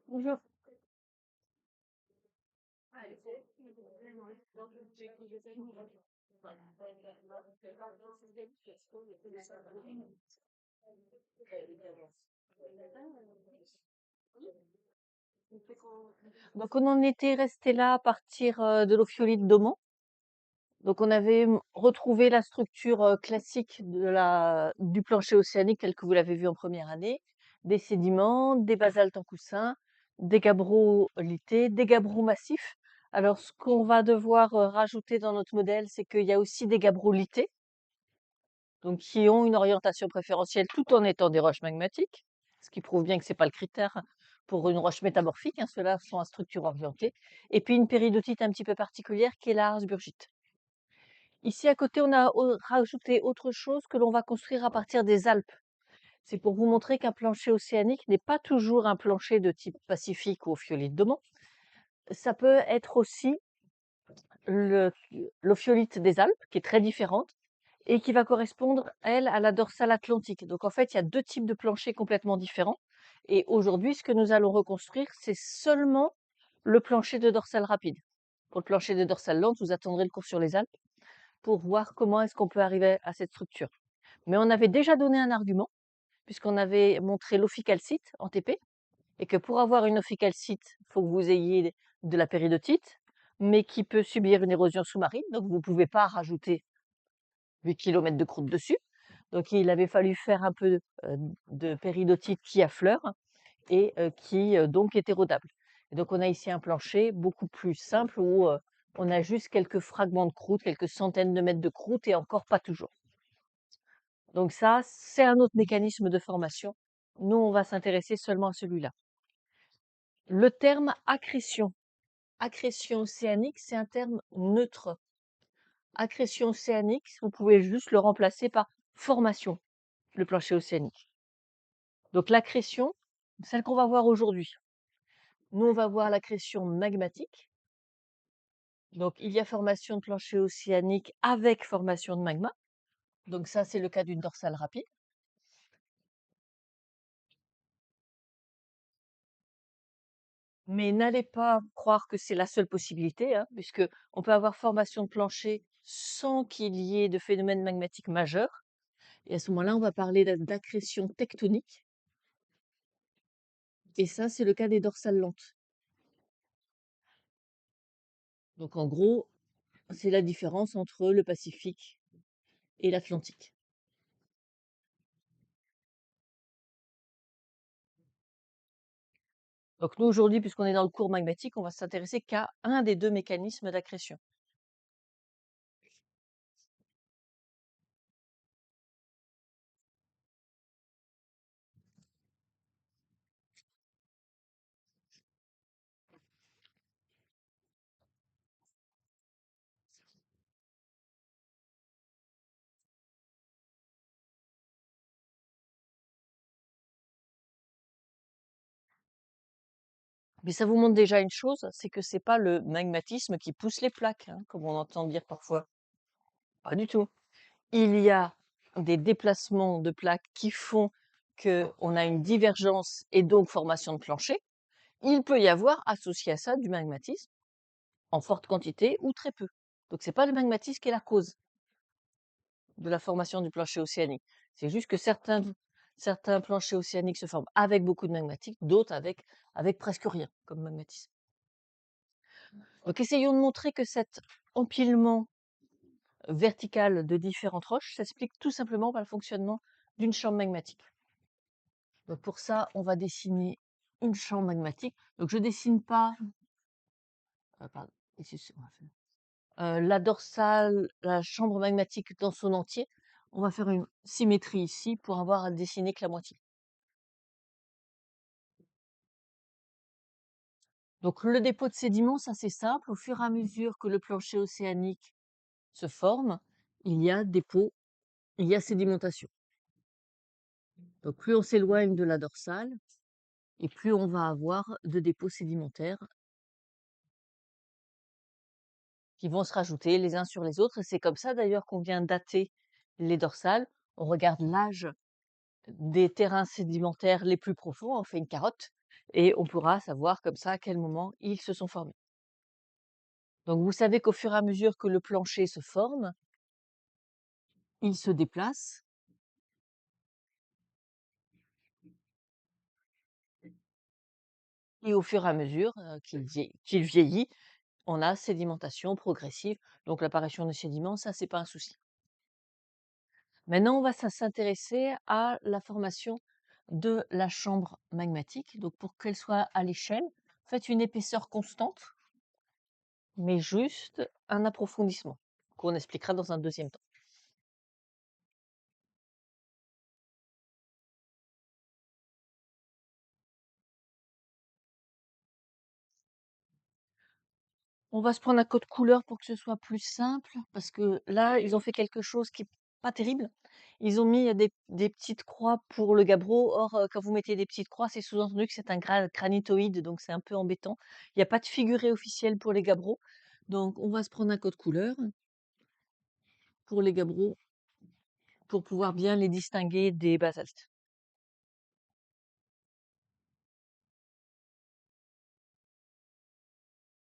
Bonjour. Donc on en était resté là à partir de l'ophiolite d'Aumont. Donc on avait retrouvé la structure classique du plancher océanique tel que vous l'avez vu en première année, des sédiments, des basaltes en coussin, des gabbros lités, des gabbros massifs. Alors ce qu'on va devoir rajouter dans notre modèle, c'est qu'il y a aussi des gabbros lités, donc qui ont une orientation préférentielle tout en étant des roches magmatiques, ce qui prouve bien que c'est pas le critère pour une roche métamorphique, hein, ceux-là sont à structure orientée. Et puis une péridotite un petit peu particulière qui est la harzburgite. Ici à côté, on a rajouté autre chose que l'on va construire à partir des Alpes. C'est pour vous montrer qu'un plancher océanique n'est pas toujours un plancher de type pacifique ou ophiolite de Mont. Ça peut être aussi l'ophiolite des Alpes, qui est très différente, et qui va correspondre, elle, à la dorsale atlantique. Donc en fait, il y a deux types de planchers complètement différents. Et aujourd'hui, ce que nous allons reconstruire, c'est seulement le plancher de dorsale rapide. Pour le plancher de dorsale lente, vous attendrez le cours sur les Alpes pour voir comment est-ce qu'on peut arriver à cette structure. Mais on avait déjà donné un argument, puisqu'on avait montré l'ophicalcite en TP, et que pour avoir une ophicalcite, il faut que vous ayez de la péridotite, mais qui peut subir une érosion sous-marine, donc vous ne pouvez pas rajouter 8 km de croûte dessus. Donc il avait fallu faire un peu de péridotite qui affleure et qui donc est érodable. Et donc on a ici un plancher beaucoup plus simple où on a juste quelques fragments de croûte, quelques centaines de mètres de croûte et encore pas toujours. Donc ça, c'est un autre mécanisme de formation. Nous, on va s'intéresser seulement à celui-là. Le terme accrétion. Accrétion océanique, c'est un terme neutre. Accrétion océanique, vous pouvez juste le remplacer par formation, le plancher océanique. Donc l'accrétion, celle qu'on va voir aujourd'hui. Nous, on va voir l'accrétion magmatique. Donc il y a formation de plancher océanique avec formation de magma. Donc ça, c'est le cas d'une dorsale rapide. Mais n'allez pas croire que c'est la seule possibilité, hein, puisque on peut avoir formation de plancher sans qu'il y ait de phénomène magmatique majeur. Et à ce moment-là, on va parler d'accrétion tectonique. Et ça, c'est le cas des dorsales lentes. Donc en gros, c'est la différence entre le Pacifique et l'Atlantique. Donc nous, aujourd'hui, puisqu'on est dans le cours magmatique, on va s'intéresser qu'à un des deux mécanismes d'accrétion. Mais ça vous montre déjà une chose, c'est que c'est pas le magmatisme qui pousse les plaques, hein, comme on entend dire parfois. Pas du tout. Il y a des déplacements de plaques qui font qu'on a une divergence et donc formation de plancher. Il peut y avoir associé à ça du magmatisme en forte quantité ou très peu. Donc c'est pas le magmatisme qui est la cause de la formation du plancher océanique. C'est juste que certains planchers océaniques se forment avec beaucoup de magmatique, d'autres avec presque rien comme magmatisme. Donc essayons de montrer que cet empilement vertical de différentes roches s'explique tout simplement par le fonctionnement d'une chambre magmatique. Donc pour ça, on va dessiner une chambre magmatique. Donc je dessine pas, pardon, on va faire, la dorsale, la chambre magmatique dans son entier. On va faire une symétrie ici pour avoir à dessiner que la moitié. Donc le dépôt de sédiments, ça c'est simple. Au fur et à mesure que le plancher océanique se forme, il y a dépôt, il y a sédimentation. Donc plus on s'éloigne de la dorsale, et plus on va avoir de dépôts sédimentaires qui vont se rajouter les uns sur les autres. Et c'est comme ça d'ailleurs qu'on vient dater les dorsales. On regarde l'âge des terrains sédimentaires les plus profonds, on fait une carotte et on pourra savoir comme ça à quel moment ils se sont formés. Donc vous savez qu'au fur et à mesure que le plancher se forme, il se déplace et au fur et à mesure, qu'il vieillit, on a sédimentation progressive, donc l'apparition des sédiments, ça, c'est pas un souci. Maintenant, on va s'intéresser à la formation de la chambre magmatique. Donc, pour qu'elle soit à l'échelle, faites une épaisseur constante, mais juste un approfondissement, qu'on expliquera dans un deuxième temps. On va se prendre un code couleur pour que ce soit plus simple, parce que là, ils ont fait quelque chose qui est pas terrible. Ils ont mis des petites croix pour le gabbro. Or, quand vous mettez des petites croix, c'est sous-entendu que c'est un granitoïde, donc c'est un peu embêtant. Il n'y a pas de figuré officiel pour les gabbros. Donc, on va se prendre un code couleur pour les gabbros pour pouvoir bien les distinguer des basaltes.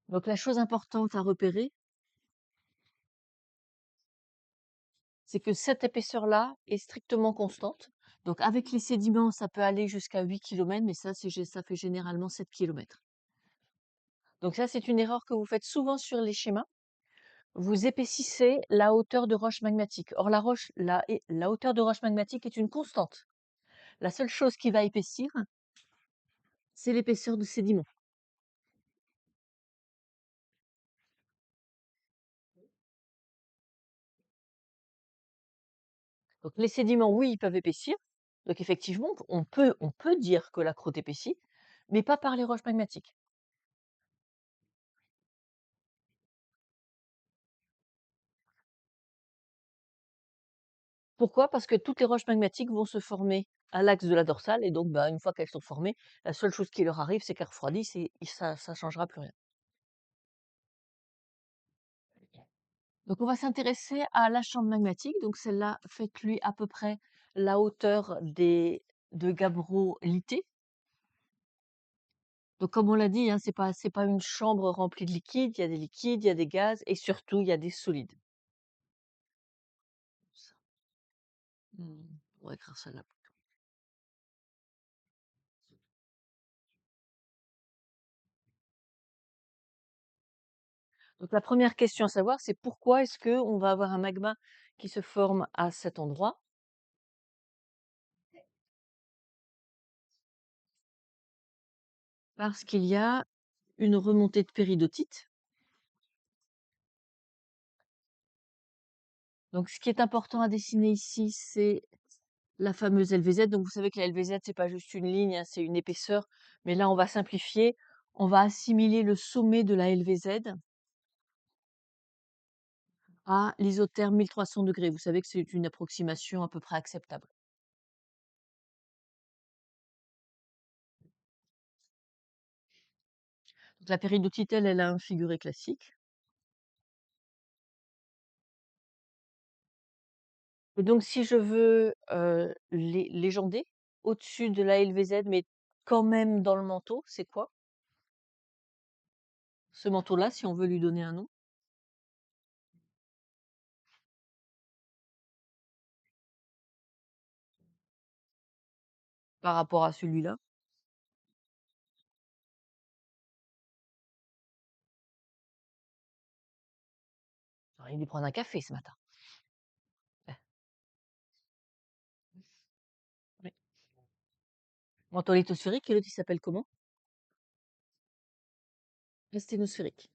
Donc, la chose importante à repérer, c'est que cette épaisseur-là est strictement constante. Donc avec les sédiments, ça peut aller jusqu'à 8 kilomètres, mais ça fait généralement 7 kilomètres. Donc ça, c'est une erreur que vous faites souvent sur les schémas. Vous épaississez la hauteur de roche magmatique. Or, la hauteur de roche magmatique est une constante. La seule chose qui va épaissir, c'est l'épaisseur de sédiments. Donc les sédiments, oui, ils peuvent épaissir. Donc effectivement, on peut dire que la croûte épaissit, mais pas par les roches magmatiques. Pourquoi? Parce que toutes les roches magmatiques vont se former à l'axe de la dorsale et donc, bah, une fois qu'elles sont formées, la seule chose qui leur arrive, c'est qu'elles refroidissent et ça changera plus rien. Donc on va s'intéresser à la chambre magmatique. Donc celle-là, faites-lui à peu près la hauteur des de gabbro littés. Donc comme on l'a dit, hein, c'est pas une chambre remplie de liquide, il y a des liquides, il y a des gaz et surtout il y a des solides. Ça. On va écrire ça là. Donc la première question à savoir, c'est pourquoi est-ce qu'on va avoir un magma qui se forme à cet endroit? Parce qu'il y a une remontée de péridotite. Donc ce qui est important à dessiner ici, c'est la fameuse LVZ. Donc vous savez que la LVZ, c'est pas juste une ligne, hein, c'est une épaisseur. Mais là, on va simplifier. On va assimiler le sommet de la LVZ à l'isotherme 1300°. Vous savez que c'est une approximation à peu près acceptable. Donc la péridotite, elle a un figuré classique. Et donc si je veux légender au-dessus de la LVZ, mais quand même dans le manteau, c'est quoi? Ce manteau-là, si on veut lui donner un nom, par rapport à celui-là. J'aurais dû prendre un café ce matin. Eh, oui. Manteau lithosphérique et l'autre, il s'appelle comment? Asténosphérique.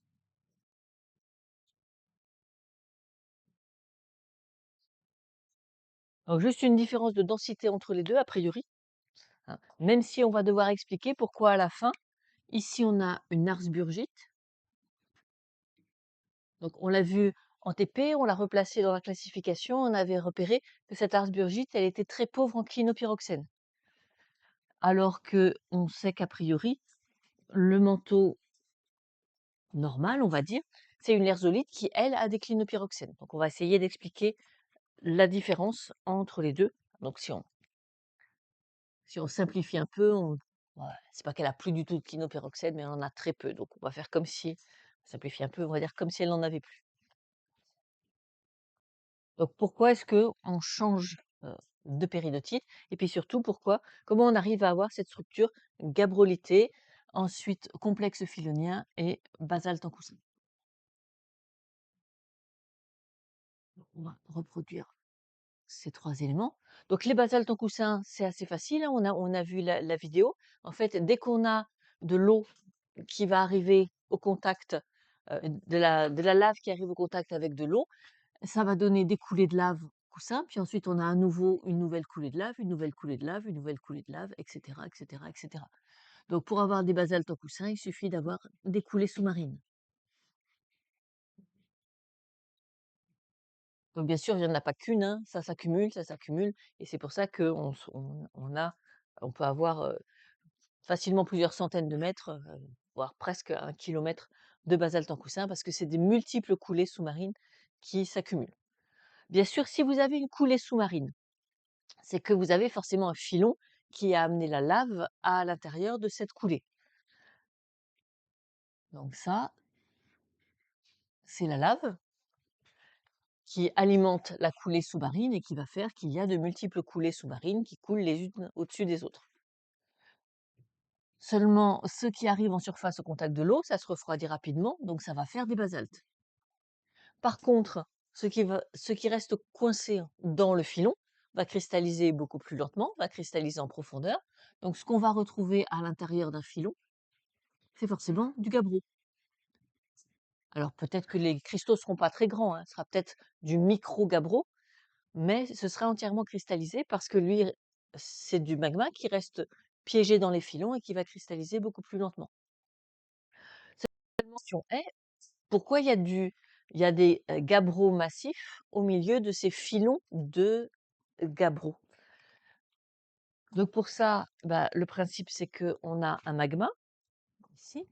Donc juste une différence de densité entre les deux, a priori, hein, même si on va devoir expliquer pourquoi à la fin, ici on a une arsburgite. Donc on l'a vu en TP, on l'a replacé dans la classification, on avait repéré que cette arsburgite, elle était très pauvre en clinopyroxène. Alors que on sait qu'a priori, le manteau normal, on va dire, c'est une lherzolite qui, elle, a des clinopyroxènes. Donc on va essayer d'expliquer la différence entre les deux. Donc si on Si on simplifie un peu, ouais, c'est pas qu'elle a plus du tout de clinopyroxène, mais elle en a très peu. Donc on va faire comme si, on simplifie un peu, on va dire comme si elle n'en avait plus. Donc pourquoi est-ce que on change de péridotite? Et puis surtout, comment on arrive à avoir cette structure gabrolitée, ensuite complexe filonien et basalte en coussin? Donc, on va reproduire ces trois éléments. Donc les basaltes en coussin, c'est assez facile, hein, on a vu la vidéo. En fait, dès qu'on a de l'eau qui va arriver au contact, de la lave qui arrive au contact avec de l'eau, ça va donner des coulées de lave au coussin, puis ensuite on a à nouveau une nouvelle coulée de lave, une nouvelle coulée de lave, une nouvelle coulée de lave, et cetera, et cetera, et cetera. Donc pour avoir des basaltes en coussin, il suffit d'avoir des coulées sous-marines. Donc bien sûr, il y en a pas qu'une, hein, ça s'accumule, et c'est pour ça qu'on s on peut avoir, facilement plusieurs centaines de mètres, voire presque 1 kilomètre de basalte en coussin, parce que c'est des multiples coulées sous-marines qui s'accumulent. Bien sûr, si vous avez une coulée sous-marine, c'est que vous avez forcément un filon qui a amené la lave à l'intérieur de cette coulée. Donc ça, c'est la lave qui alimente la coulée sous-marine et qui va faire qu'il y a de multiples coulées sous-marines qui coulent les unes au-dessus des autres. Seulement, ceux qui arrivent en surface au contact de l'eau, ça se refroidit rapidement, donc ça va faire des basaltes. Par contre, ce qui reste coincé dans le filon va cristalliser beaucoup plus lentement, va cristalliser en profondeur. Donc ce qu'on va retrouver à l'intérieur d'un filon, c'est forcément du gabbro. Alors peut-être que les cristaux seront pas très grands, hein, ce sera peut-être du micro-gabbro, mais ce sera entièrement cristallisé parce que lui, c'est du magma qui reste piégé dans les filons et qui va cristalliser beaucoup plus lentement. Cette mention est, pourquoi il y a des gabbros massifs au milieu de ces filons de gabbro? Donc pour ça, bah, le principe, c'est qu'on a un magma, ici.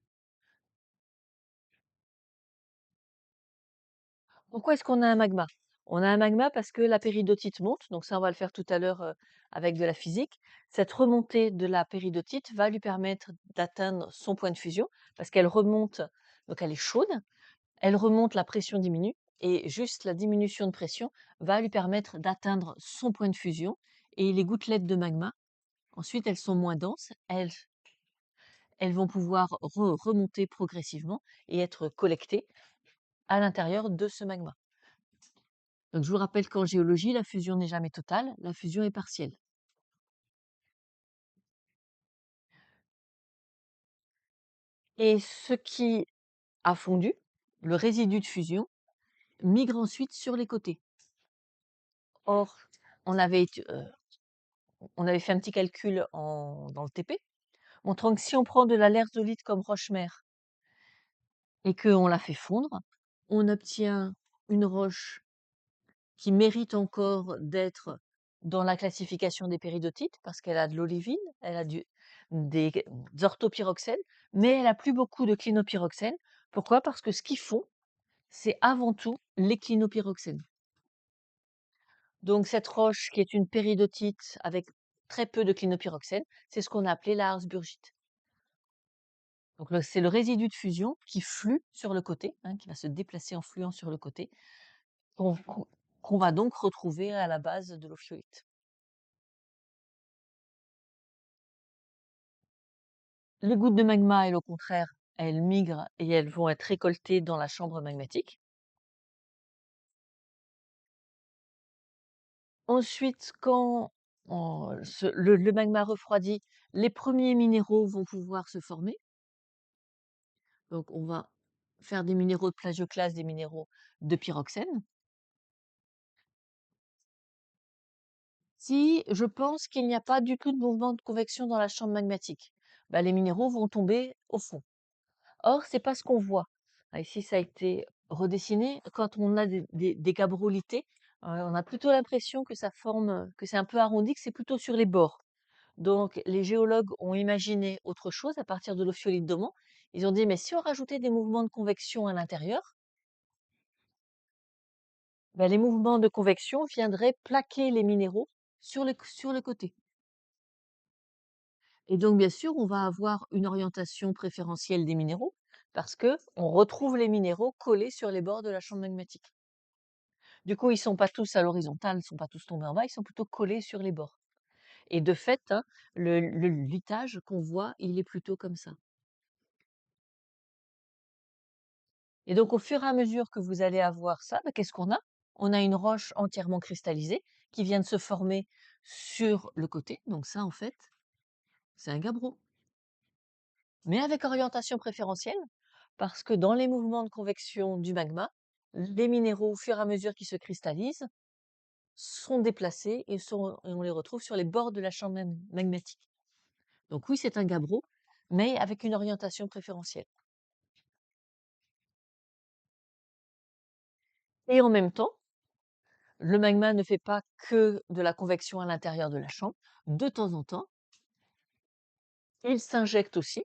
Pourquoi est-ce qu'on a un magma? On a un magma parce que la péridotite monte, donc ça on va le faire tout à l'heure avec de la physique. Cette remontée de la péridotite va lui permettre d'atteindre son point de fusion parce qu'elle remonte, donc elle est chaude, elle remonte, la pression diminue et juste la diminution de pression va lui permettre d'atteindre son point de fusion, et les gouttelettes de magma, ensuite elles sont moins denses, elles vont pouvoir remonter progressivement et être collectées à l'intérieur de ce magma. Donc je vous rappelle qu'en géologie, la fusion n'est jamais totale, la fusion est partielle. Et ce qui a fondu, le résidu de fusion, migre ensuite sur les côtés. Or, on avait, on avait fait un petit calcul dans le TP, montrant que si on prend de la lherzolite comme roche-mère et qu'on la fait fondre, on obtient une roche qui mérite encore d'être dans la classification des péridotites parce qu'elle a de l'olivine, elle a des orthopyroxènes, mais elle a plus beaucoup de clinopyroxène. Pourquoi? Parce que ce qu'ils font, c'est avant tout les clinopyroxènes. Donc cette roche qui est une péridotite avec très peu de clinopyroxène, c'est ce qu'on a appelé la harzburgite. Donc c'est le résidu de fusion qui flue sur le côté, hein, qui va se déplacer en fluant sur le côté, qu'on qu'on va donc retrouver à la base de l'ophiolite. Les gouttes de magma, elles, au contraire, elles migrent et elles vont être récoltées dans la chambre magmatique. Ensuite, quand le magma refroidit, les premiers minéraux vont pouvoir se former. Donc, on va faire des minéraux de plagioclase, des minéraux de pyroxène. Si je pense qu'il n'y a pas du tout de mouvement de convection dans la chambre magmatique, bah, les minéraux vont tomber au fond. Or, c'est pas ce qu'on voit. Ah, ici, ça a été redessiné. Quand on a des gabrolités, on a plutôt l'impression que ça forme, que c'est un peu arrondi, que c'est plutôt sur les bords. Donc, les géologues ont imaginé autre chose à partir de l'ophiolite d'Aumont. Ils ont dit, mais si on rajoutait des mouvements de convection à l'intérieur, ben, les mouvements de convection viendraient plaquer les minéraux sur le côté. Et donc, bien sûr, on va avoir une orientation préférentielle des minéraux parce que on retrouve les minéraux collés sur les bords de la chambre magmatique. Du coup, ils sont pas tous à l'horizontale, ils sont pas tous tombés en bas, ils sont plutôt collés sur les bords. Et de fait, hein, le litage qu'on voit, il est plutôt comme ça. Et donc, au fur et à mesure que vous allez avoir ça, bah, qu'est-ce qu'on a? On a une roche entièrement cristallisée qui vient de se former sur le côté. Donc ça, en fait, c'est un gabbro. Mais avec orientation préférentielle, parce que dans les mouvements de convection du magma, les minéraux, au fur et à mesure qu'ils se cristallisent, sont déplacés et on les retrouve sur les bords de la chambre magmatique. Donc oui, c'est un gabbro, mais avec une orientation préférentielle. Et en même temps, le magma ne fait pas que de la convection à l'intérieur de la chambre. De temps en temps, il s'injecte aussi.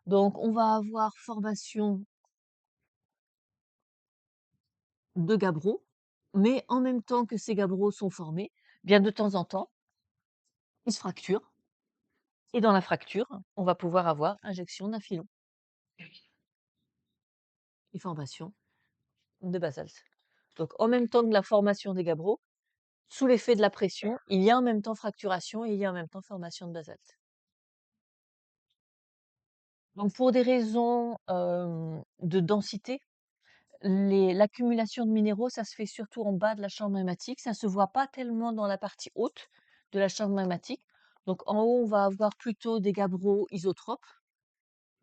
Donc, on va avoir formation de gabbros, mais en même temps que ces gabbros sont formés, bien de temps en temps, ils se fracturent. Et dans la fracture, on va pouvoir avoir injection d'un filon et formation de basalte. Donc, en même temps que la formation des gabbros, sous l'effet de la pression, il y a en même temps fracturation et il y a en même temps formation de basalte. Donc, pour des raisons de densité, l'accumulation de minéraux, ça se fait surtout en bas de la chambre magmatique. Ça ne se voit pas tellement dans la partie haute de la chambre magmatique. Donc, en haut, on va avoir plutôt des gabbros isotropes,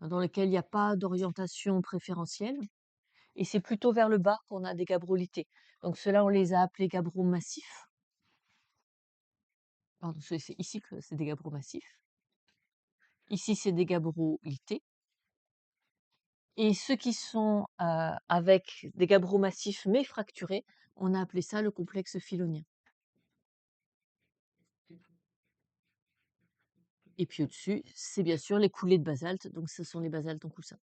dans lesquels il n'y a pas d'orientation préférentielle. Et c'est plutôt vers le bas qu'on a des gabbros lités. Donc, ceux-là, on les a appelés gabbros massifs. Pardon, c'est ici que c'est des gabbros massifs. Ici, c'est des gabbros lités. Et ceux qui sont avec des gabbros massifs mais fracturés, on a appelé ça le complexe filonien. Et puis au-dessus, c'est bien sûr les coulées de basalte, donc ce sont les basaltes en coussin.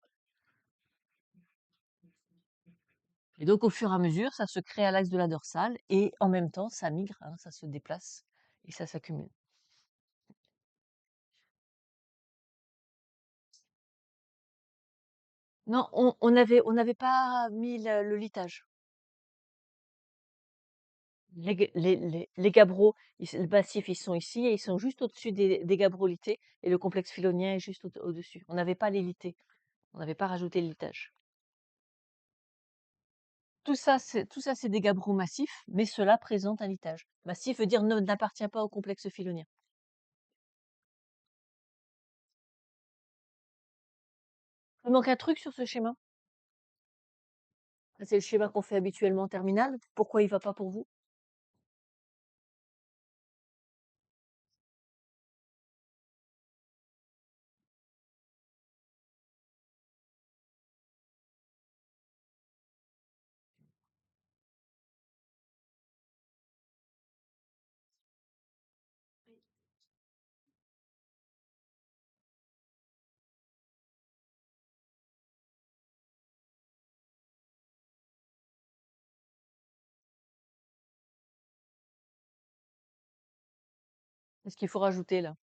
Et donc au fur et à mesure, ça se crée à l'axe de la dorsale et en même temps, ça migre, hein, ça se déplace et ça s'accumule. Non, on n'avait pas mis le litage. Les gabbros, le massif, ils sont ici et ils sont juste au-dessus des gabbros lités et le complexe filonien est juste au-dessus. On n'avait pas les lités, on n'avait pas rajouté le litage. Tout ça, c'est des gabbros massifs, mais cela présente un litage. Massif veut dire n'appartient pas au complexe filonien. Il manque un truc sur ce schéma. C'est le schéma qu'on fait habituellement en terminale. Pourquoi il va pas pour vous? Qu'est-ce qu'il faut rajouter là?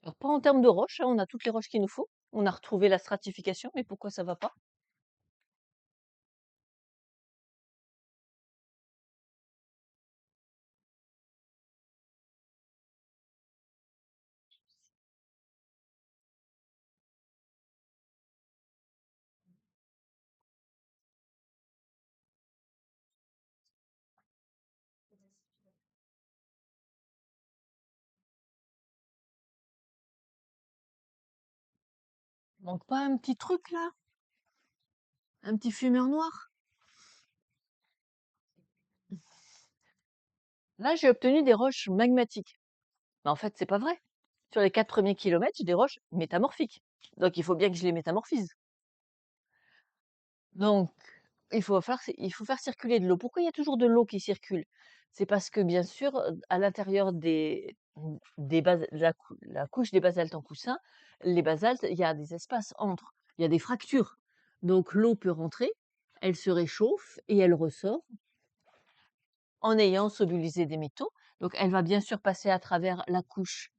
Alors pas en termes de roches, hein, on a toutes les roches qu'il nous faut. On a retrouvé la stratification, mais pourquoi ça va pas? Il manque pas un petit truc là? Un petit fumeur noir? Là, j'ai obtenu des roches magmatiques. Mais en fait, c'est pas vrai. Sur les 4 premiers kilomètres, j'ai des roches métamorphiques. Donc il faut bien que je les métamorphise. Donc, il faut faire circuler de l'eau. Pourquoi il y a toujours de l'eau qui circule? C'est parce que, bien sûr, à l'intérieur la couche des basaltes en coussin, les basaltes, il y a des espaces entre, il y a des fractures. Donc l'eau peut rentrer, elle se réchauffe et elle ressort en ayant solubilisé des métaux. Donc elle va bien sûr passer à travers la couche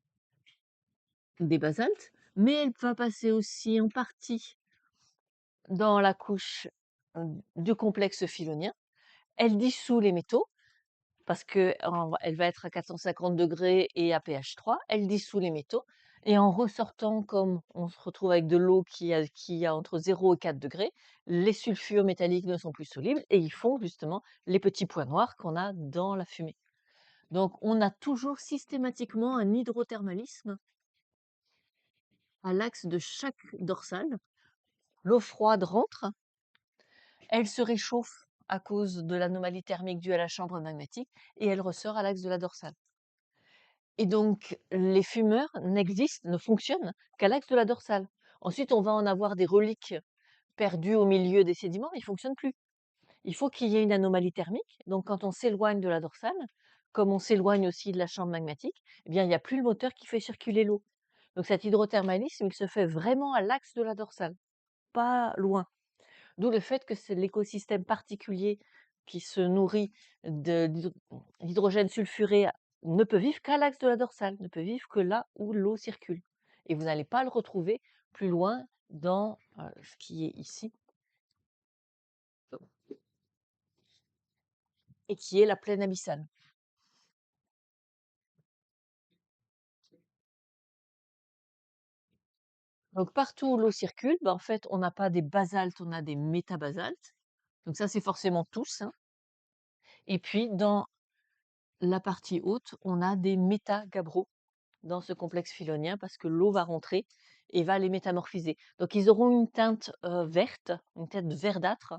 des basaltes, mais elle va passer aussi en partie dans la couche du complexe filonien. Elle dissout les métaux parce que elle va être à 450 degrés et à pH 3. Elle dissout les métaux et en ressortant, comme on se retrouve avec de l'eau qui a entre 0 et 4 degrés, les sulfures métalliques ne sont plus solubles et ils font justement les petits points noirs qu'on a dans la fumée. Donc on a toujours systématiquement un hydrothermalisme à l'axe de chaque dorsale. L'eau froide rentre, elle se réchauffe à cause de l'anomalie thermique due à la chambre magnétique et elle ressort à l'axe de la dorsale. Et donc, les fumeurs n'existent, ne fonctionnent qu'à l'axe de la dorsale. Ensuite, on va en avoir des reliques perdues au milieu des sédiments, mais ils ne fonctionnent plus. Il faut qu'il y ait une anomalie thermique. Donc, quand on s'éloigne de la dorsale, comme on s'éloigne aussi de la chambre magmatique, eh bien, il n'y a plus le moteur qui fait circuler l'eau. Donc, cet hydrothermalisme, il se fait vraiment à l'axe de la dorsale, pas loin. D'où le fait que c'est l'écosystème particulier qui se nourrit d'hydrogène sulfuré ne peut vivre qu'à l'axe de la dorsale, ne peut vivre que là où l'eau circule. Et vous n'allez pas le retrouver plus loin dans ce qui est ici, et qui est la plaine abyssale. Donc partout où l'eau circule, en fait, on n'a pas des basaltes, on a des métabasaltes. Donc ça, c'est forcément tous, hein. Et puis dans la partie haute, on a des métagabbros dans ce complexe filonien parce que l'eau va rentrer et va les métamorphiser. Donc ils auront une teinte verte, une teinte verdâtre,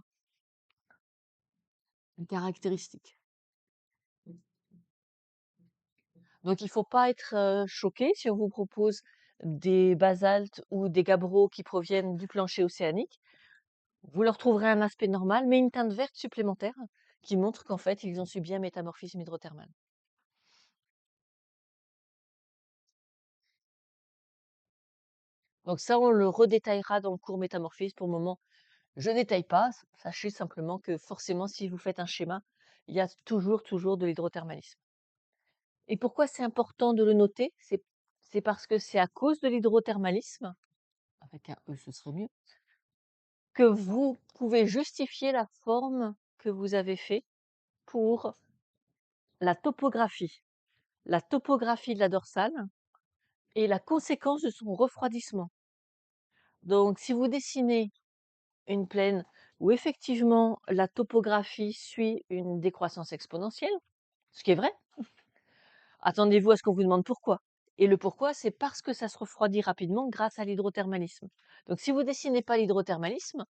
une caractéristique. Donc il ne faut pas être choqué si on vous propose des basaltes ou des gabbros qui proviennent du plancher océanique. Vous leur trouverez un aspect normal, mais une teinte verte supplémentaire qui montre qu'en fait ils ont subi un métamorphisme hydrothermal. Donc ça, on le redétaillera dans le cours métamorphisme. Pour le moment, je détaille pas, sachez simplement que forcément, si vous faites un schéma, il y a toujours de l'hydrothermalisme. Et pourquoi c'est important de le noter? C'est parce que c'est à cause de l'hydrothermalisme, avec un E ce serait mieux, que vous pouvez justifier la forme que vous avez fait pour la topographie. La topographie de la dorsale est la conséquence de son refroidissement. Donc si vous dessinez une plaine où effectivement la topographie suit une décroissance exponentielle, ce qui est vrai. Attendez-vous à ce qu'on vous demande pourquoi. Et le pourquoi, c'est parce que ça se refroidit rapidement grâce à l'hydrothermalisme. Donc si vous dessinez pas l'hydrothermalisme,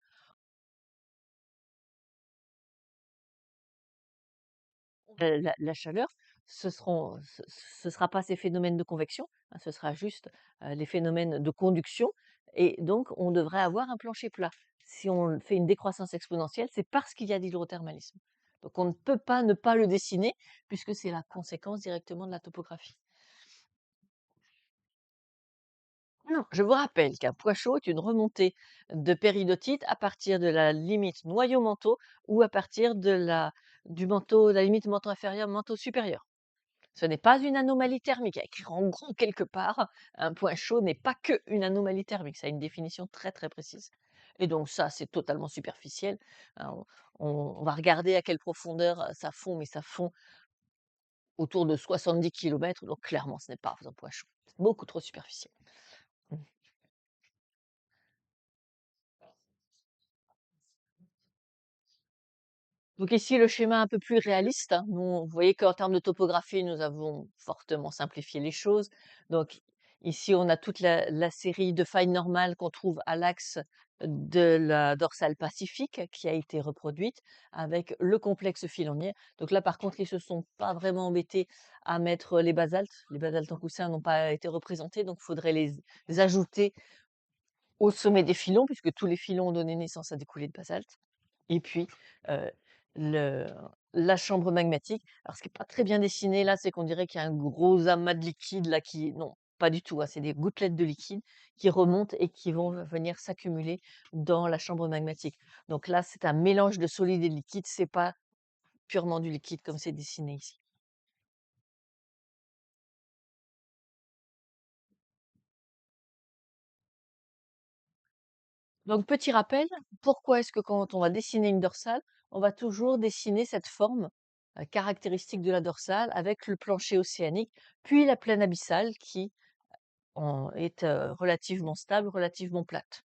la chaleur, ce sera pas ces phénomènes de convection, hein, ce sera juste les phénomènes de conduction. Et donc, on devrait avoir un plancher plat. Si on fait une décroissance exponentielle, c'est parce qu'il y a de l'hydrothermalisme. Donc, on ne peut pas ne pas le dessiner, puisque c'est la conséquence directement de la topographie. Non, je vous rappelle qu'un poids chaud est une remontée de péridotite à partir de la limite noyau-manteau ou à partir du manteau, de la limite manteau inférieur, manteau supérieur. Ce n'est pas une anomalie thermique. Il y a écrit en gros quelque part, un point chaud n'est pas que une anomalie thermique. Ça a une définition très très précise. Et donc ça, c'est totalement superficiel. Hein, on va regarder à quelle profondeur ça fond, mais ça fond autour de 70 km. Donc clairement, ce n'est pas un point chaud. C'est beaucoup trop superficiel. Donc ici, le schéma un peu plus réaliste, hein. Vous voyez qu'en termes de topographie, nous avons fortement simplifié les choses. Donc ici, on a toute la série de failles normales qu'on trouve à l'axe de la dorsale pacifique qui a été reproduite avec le complexe filonnier. Donc là, par contre, ils se sont pas vraiment embêtés à mettre les basaltes. Les basaltes en coussin n'ont pas été représentés, donc il faudrait les ajouter au sommet des filons, puisque tous les filons ont donné naissance à des coulées de basalte. Et puis, heu, le la chambre magmatique. Alors ce qui est pas très bien dessiné là, c'est qu'on dirait qu'il y a un gros amas de liquide là qui non, pas du tout, hein, c'est des gouttelettes de liquide qui remontent et qui vont venir s'accumuler dans la chambre magmatique. Donc là, c'est un mélange de solide et de liquide, c'est pas purement du liquide comme c'est dessiné ici. Donc, petit rappel, pourquoi est-ce que quand on va dessiner une dorsale, on va toujours dessiner cette forme caractéristique de la dorsale avec le plancher océanique, puis la plaine abyssale qui est relativement stable, relativement plate.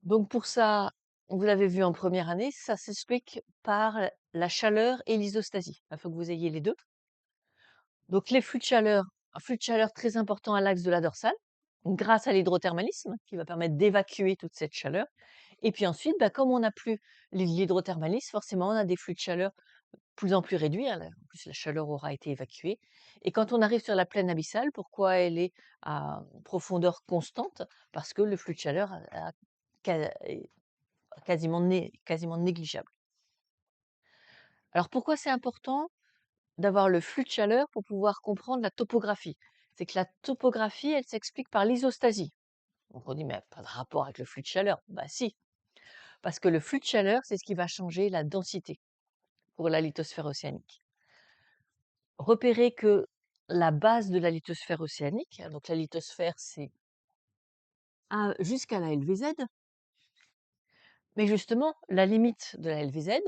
Donc pour ça, vous l'avez vu en première année, ça s'explique par la chaleur et l'isostasie. Il faut que vous ayez les deux. Donc les flux de chaleur, un flux de chaleur très important à l'axe de la dorsale, grâce à l'hydrothermalisme, qui va permettre d'évacuer toute cette chaleur. Et puis ensuite, bah, comme on n'a plus l'hydrothermalisme, forcément, on a des flux de chaleur de plus en plus réduits, hein. En plus, la chaleur aura été évacuée. Et quand on arrive sur la plaine abyssale, pourquoi elle est à profondeur constante? Parce que le flux de chaleur est quasiment négligeable. Alors pourquoi c'est important d'avoir le flux de chaleur pour pouvoir comprendre la topographie? C'est que la topographie, elle s'explique par l'isostasie. Donc on dit, mais pas de rapport avec le flux de chaleur. Bah si, parce que le flux de chaleur, c'est ce qui va changer la densité pour la lithosphère océanique. Repérez que la base de la lithosphère océanique, hein, donc la lithosphère, c'est jusqu'à la LVZ, mais justement, la limite de la LVZ,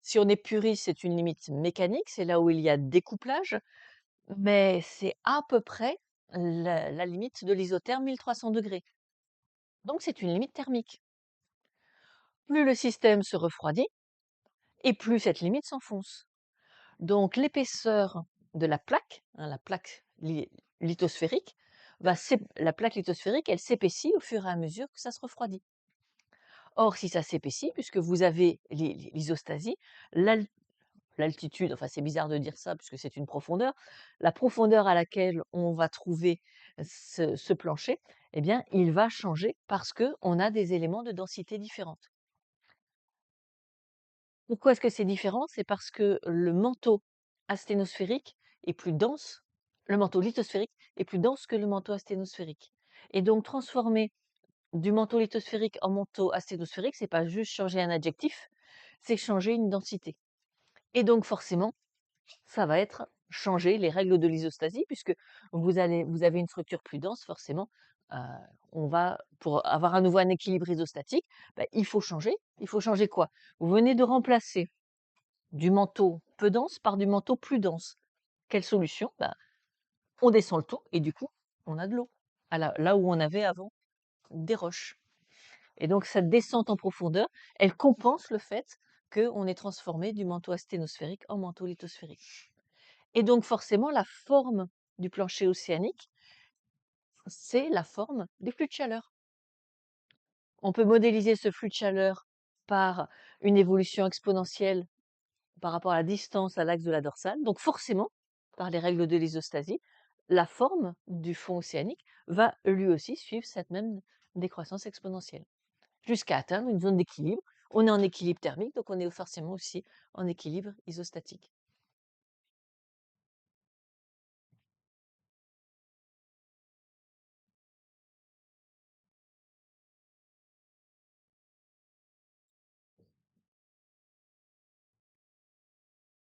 si on est puriste, c'est une limite mécanique, c'est là où il y a découplage, mais c'est à peu près la limite de l'isotherme 1300°. Donc c'est une limite thermique. Plus le système se refroidit, et plus cette limite s'enfonce. Donc l'épaisseur de la plaque, hein, la plaque lithosphérique, la plaque lithosphérique, elle s'épaissit au fur et à mesure que ça se refroidit. Or, si ça s'épaissit, puisque vous avez l'isostasie, l'altitude, enfin c'est bizarre de dire ça puisque c'est une profondeur, la profondeur à laquelle on va trouver ce plancher, eh bien, il va changer parce qu'on a des éléments de densité différentes. Pourquoi est-ce que c'est différent? C'est parce que le manteau asténosphérique est plus dense, le manteau lithosphérique est plus dense que le manteau asténosphérique. Et donc transformer du manteau lithosphérique en manteau asténosphérique, c'est pas juste changer un adjectif, c'est changer une densité. Et donc forcément, ça va être changer les règles de l'isostasie puisque vous avez une structure plus dense, forcément, heu, pour avoir à nouveau un équilibre isostatique, bah, il faut changer. Il faut changer quoi? Vous venez de remplacer du manteau peu dense par du manteau plus dense. Quelle solution? Bah, on descend le tout et du coup, on a de l'eau. Là où on avait avant des roches. Et donc cette descente en profondeur, elle compense le fait qu'on ait transformé du manteau asténosphérique en manteau lithosphérique. Et donc forcément, la forme du plancher océanique, c'est la forme des flux de chaleur. On peut modéliser ce flux de chaleur par une évolution exponentielle par rapport à la distance à l'axe de la dorsale. Donc forcément, par les règles de l'isostasie, la forme du fond océanique va lui aussi suivre cette même décroissance exponentielle, jusqu'à atteindre une zone d'équilibre. On est en équilibre thermique, donc on est forcément aussi en équilibre isostatique.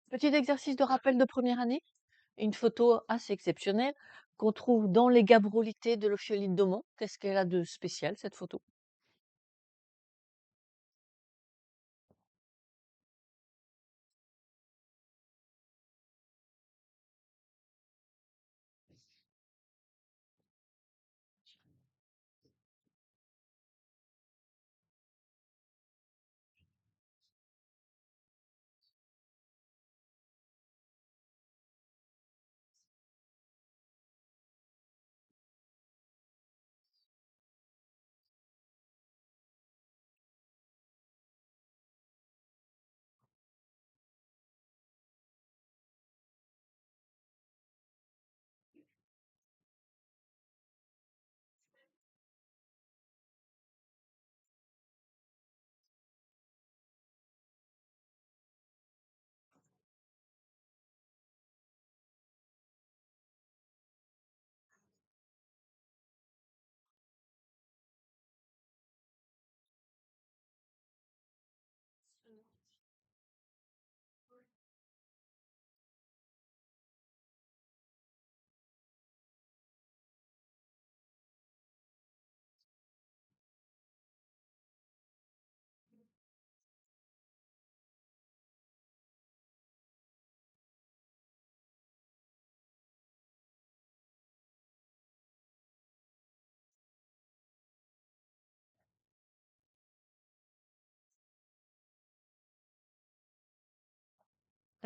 Petit exercice de rappel de première année, une photo assez exceptionnelle qu'on trouve dans les gabrolités de l'ophiolite d'Aumont. Qu'est-ce qu'elle a de spécial, cette photo?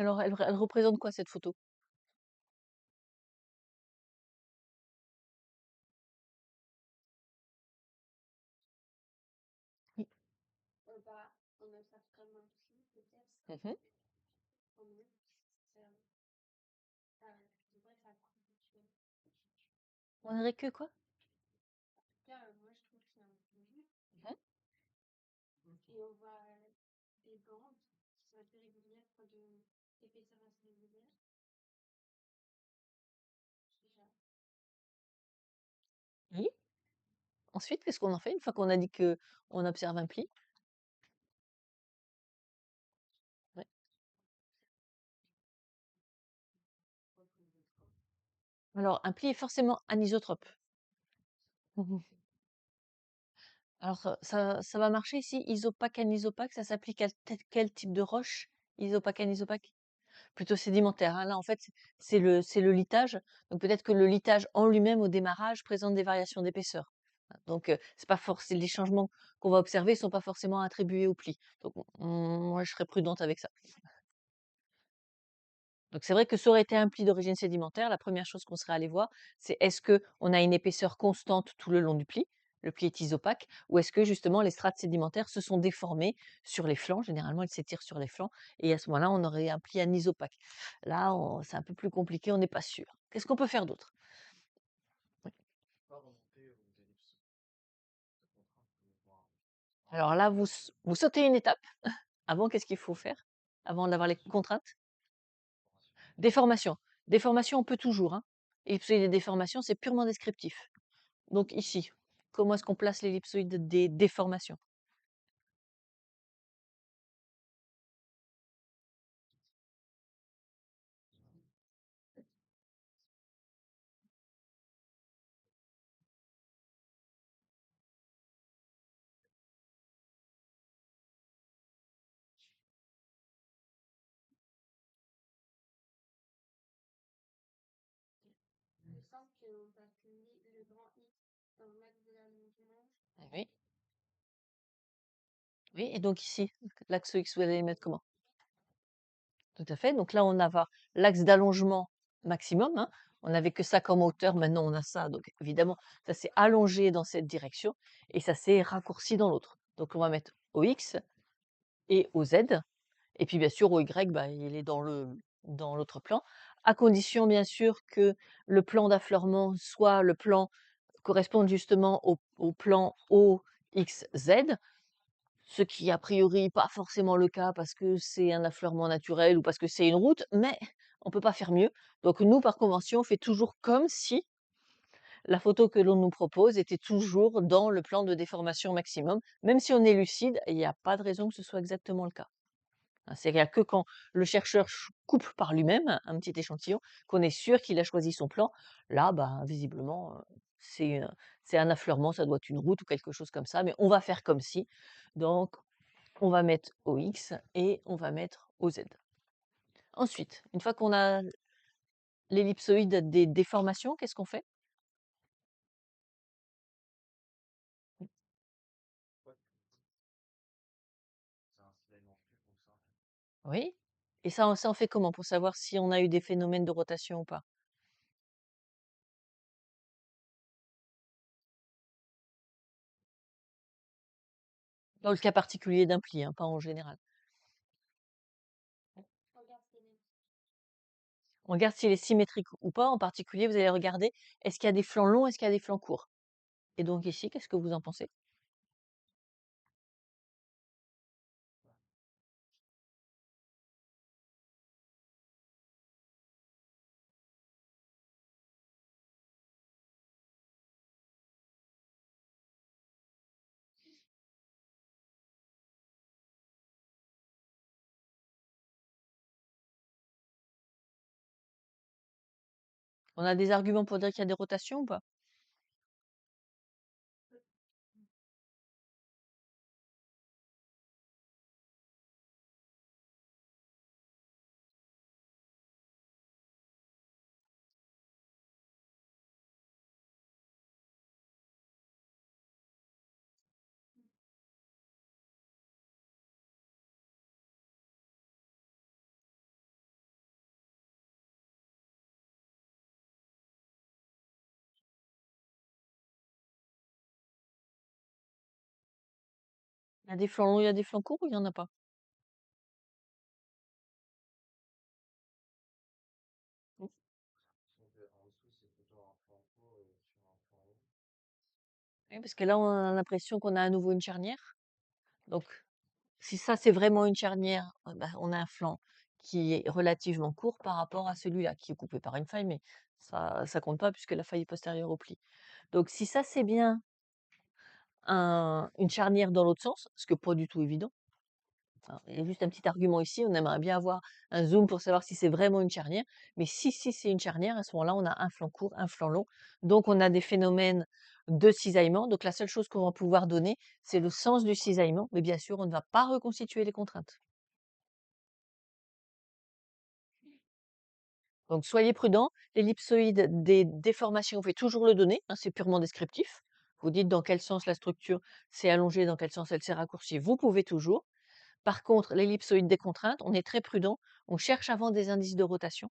Alors elle représente quoi cette photo? Oui. Mmh. On dirait que quoi? Mmh. Oui. Ensuite, qu'est-ce qu'on en fait une fois qu'on a dit que on observe un pli? Ouais. Alors un pli est forcément anisotrope. Mmh. Alors ça va marcher ici, isopaque, anisopaque, ça s'applique à quel type de roche? Isopaque, anisopaque? Plutôt sédimentaire, hein. Là, en fait, c'est le litage. Donc peut-être que le litage en lui-même, au démarrage, présente des variations d'épaisseur. Donc c'est pas forcé les changements qu'on va observer sont pas forcément attribués au pli. Donc moi, je serais prudente avec ça. Donc c'est vrai que ça aurait été un pli d'origine sédimentaire, la première chose qu'on serait allé voir, c'est est-ce que on a une épaisseur constante tout le long du pli? Le pli est isopaque ou est-ce que justement les strates sédimentaires se sont déformées sur les flancs? Généralement, elles s'étirent sur les flancs et à ce moment-là, on aurait un pli anisopaque. Là, c'est un peu plus compliqué, on n'est pas sûr. Qu'est-ce qu'on peut faire d'autre? Oui. Alors là, vous sautez une étape. Avant, qu'est-ce qu'il faut faire? Avant d'avoir les contraintes? Déformation. Déformation, on peut toujours, hein. Ellipsoïde et déformation, c'est purement descriptif. Donc ici, comment est-ce qu'on place l'ellipsoïde des déformations? Oui, oui, et donc ici, l'axe X, vous allez le mettre comment? Tout à fait. Donc là, on va l'axe d'allongement maximum, hein. On n'avait que ça comme hauteur, maintenant on a ça. Donc évidemment, ça s'est allongé dans cette direction et ça s'est raccourci dans l'autre. Donc on va mettre OX et OZ. Et puis bien sûr, OY, bah, il est dans l'autre plan, à condition bien sûr que le plan d'affleurement soit le plan corresponde justement au plan OXZ, ce qui a priori pas forcément le cas parce que c'est un affleurement naturel ou parce que c'est une route, mais on peut pas faire mieux. Donc nous, par convention, on fait toujours comme si la photo que l'on nous propose était toujours dans le plan de déformation maximum. Même si on est lucide, il n'y a pas de raison que ce soit exactement le cas. Hein, c'est-à-dire que quand le chercheur coupe par lui-même un petit échantillon, qu'on est sûr qu'il a choisi son plan, là, bah, visiblement, c'est, heu, c'est un affleurement, ça doit être une route ou quelque chose comme ça, mais on va faire comme si. Donc on va mettre OX et on va mettre OZ. Ensuite, une fois qu'on a l'ellipsoïde des déformations, qu'est-ce qu'on fait? Oui, et ça on fait comment pour savoir si on a eu des phénomènes de rotation ou pas? Dans le cas particulier d'un pli, hein, pas en général. On regarde s'il est symétrique ou pas. En particulier, vous allez regarder, est-ce qu'il y a des flancs longs, est-ce qu'il y a des flancs courts? Et donc ici, qu'est-ce que vous en pensez? On a des arguments pour dire qu'il y a des rotations ou pas? Il y a des flancs longs, il y a des flancs courts ou il y en a pas? Mmh. Oui, parce que là, on a l'impression qu'on a à nouveau une charnière. Donc, si ça, c'est vraiment une charnière, bah, on a un flanc qui est relativement court par rapport à celui-là, qui est coupé par une faille, mais ça compte pas puisque la faille est postérieure au pli. Donc, si ça, c'est bien une charnière dans l'autre sens, ce que pas du tout évident. Alors, il y a juste un petit argument ici, on aimerait bien avoir un zoom pour savoir si c'est vraiment une charnière. Mais si c'est une charnière, à ce moment-là, on a un flanc court, un flanc long. Donc, on a des phénomènes de cisaillement. Donc, la seule chose qu'on va pouvoir donner, c'est le sens du cisaillement. Mais bien sûr, on ne va pas reconstituer les contraintes. Donc, soyez prudents. L'ellipsoïde des déformations, vous pouvez toujours le donner, hein, c'est purement descriptif. Vous dites dans quel sens la structure s'est allongée, dans quel sens elle s'est raccourcie. Vous pouvez toujours. Par contre, l'ellipsoïde des contraintes, on est très prudent. On cherche avant des indices de rotation.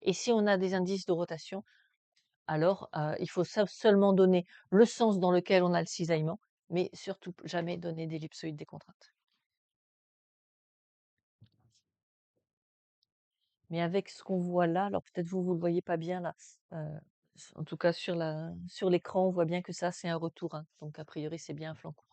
Et si on a des indices de rotation, alors il faut seulement donner le sens dans lequel on a le cisaillement, mais surtout jamais donner d'ellipsoïde des contraintes. Mais avec ce qu'on voit là, alors peut-être vous ne le voyez pas bien là, euh, en tout cas sur l'écran, on voit bien que ça c'est un retour, hein. Donc a priori c'est bien un flanc court.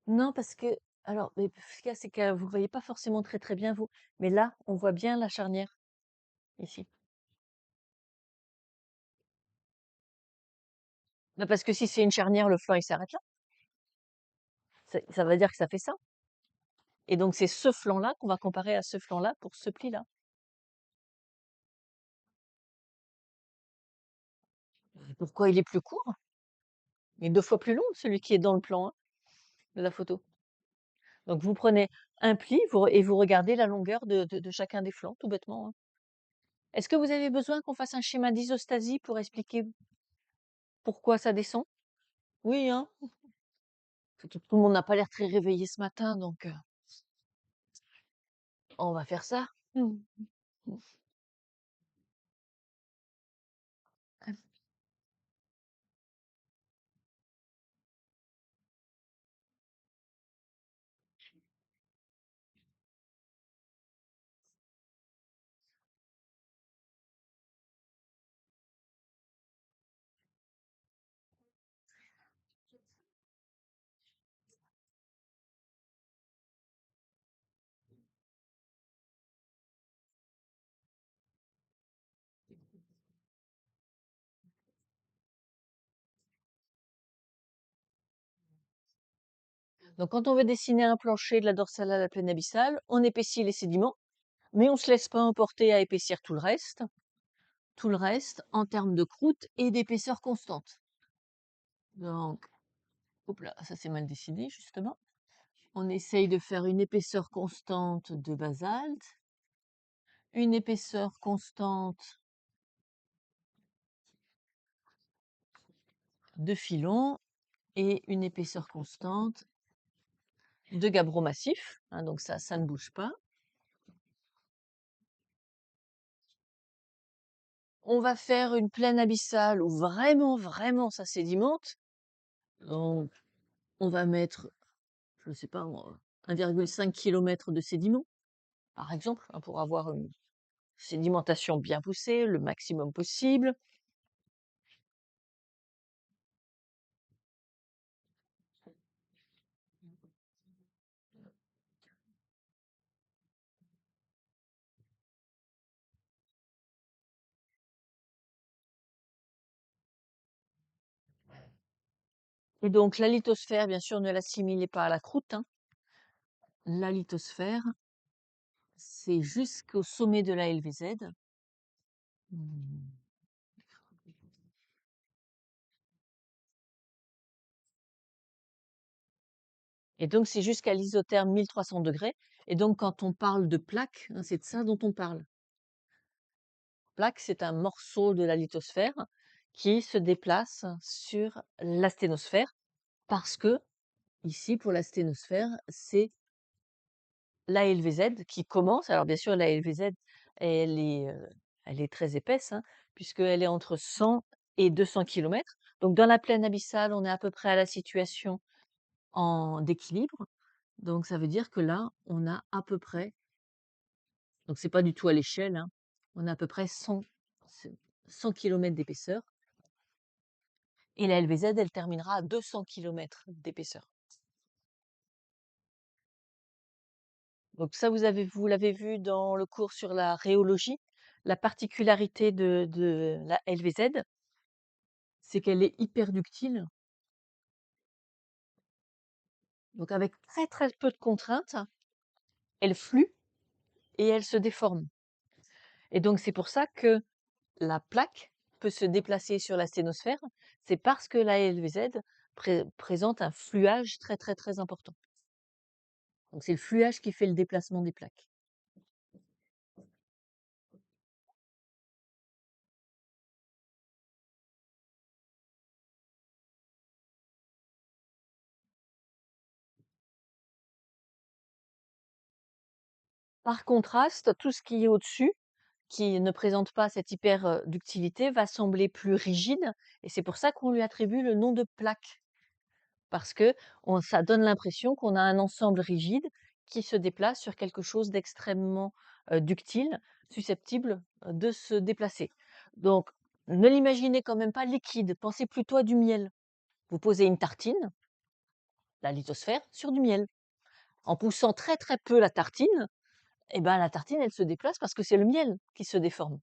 Non, parce que, alors, mais ce qu'il y a, c'est que vous ne voyez pas forcément très très bien vous, mais là, on voit bien la charnière, ici. Bah, parce que si c'est une charnière, le flanc il s'arrête là. Ça veut dire que ça fait ça. Et donc c'est ce flanc-là qu'on va comparer à ce flanc-là pour ce pli-là. Pourquoi il est plus court? Il est 2 fois plus long, celui qui est dans le plan 1 de la photo. Donc vous prenez un pli et vous regardez la longueur de chacun des flancs, tout bêtement, hein. Est-ce que vous avez besoin qu'on fasse un schéma d'isostasie pour expliquer pourquoi ça descend? Oui, hein? Tout le monde n'a pas l'air très réveillé ce matin, donc on va faire ça. Mmh. Donc quand on veut dessiner un plancher de la dorsale à la plaine abyssale, on épaissit les sédiments, mais on ne se laisse pas emporter à épaissir tout le reste. Tout le reste en termes de croûte et d'épaisseur constante. Donc, hop là, ça c'est mal dessiné justement. On essaye de faire une épaisseur constante de basalte, une épaisseur constante de filon et une épaisseur constante de gabbro massif, hein, donc ça ne bouge pas. On va faire une plaine abyssale où vraiment ça sédimente. Donc, on va mettre, je ne sais pas, 1,5 km de sédiment, par exemple, hein, pour avoir une sédimentation bien poussée, le maximum possible. Et donc, la lithosphère, bien sûr, ne l'assimilez pas à la croûte, hein. La lithosphère, c'est jusqu'au sommet de la LVZ. Hmm. Et donc, c'est jusqu'à l'isotherme 1300 degrés. Et donc, quand on parle de plaque, hein, c'est de ça dont on parle. Plaque, c'est un morceau de la lithosphère qui se déplace sur la sténosphère parce que, ici, pour la sténosphère, c'est la LVZ qui commence, alors bien sûr la LVZ elle est, heu, elle est très épaisse, hein, puisqu'elle est entre 100 et 200 kilomètres. Donc dans la plaine abyssale, on est à peu près à la situation en d'équilibre. Donc ça veut dire que là, on a à peu près, donc c'est pas du tout à l'échelle, hein, on a à peu près 100 kilomètres d'épaisseur et la LVZ, elle terminera à 200 kilomètres d'épaisseur. Donc ça, vous l'avez vu dans le cours sur la rhéologie. La particularité de la LVZ, c'est qu'elle est hyper ductile. Donc avec très très peu de contraintes, elle flue et elle se déforme. Et donc c'est pour ça que la plaque peut se déplacer sur la sténosphère. C'est parce que la LVZ présente un fluage très très très important. Donc c'est le fluage qui fait le déplacement des plaques. Par contraste, tout ce qui est au-dessus, qui ne présente pas cette hyperductilité, va sembler plus rigide et c'est pour ça qu'on lui attribue le nom de plaque. Parce que ça donne l'impression qu'on a un ensemble rigide qui se déplace sur quelque chose d'extrêmement ductile, susceptible de se déplacer. Donc, ne l'imaginez quand même pas liquide, pensez plutôt à du miel. Vous posez une tartine, la lithosphère, sur du miel. En poussant très très peu la tartine, eh ben, la tartine, elle se déplace parce que c'est le miel qui se déforme.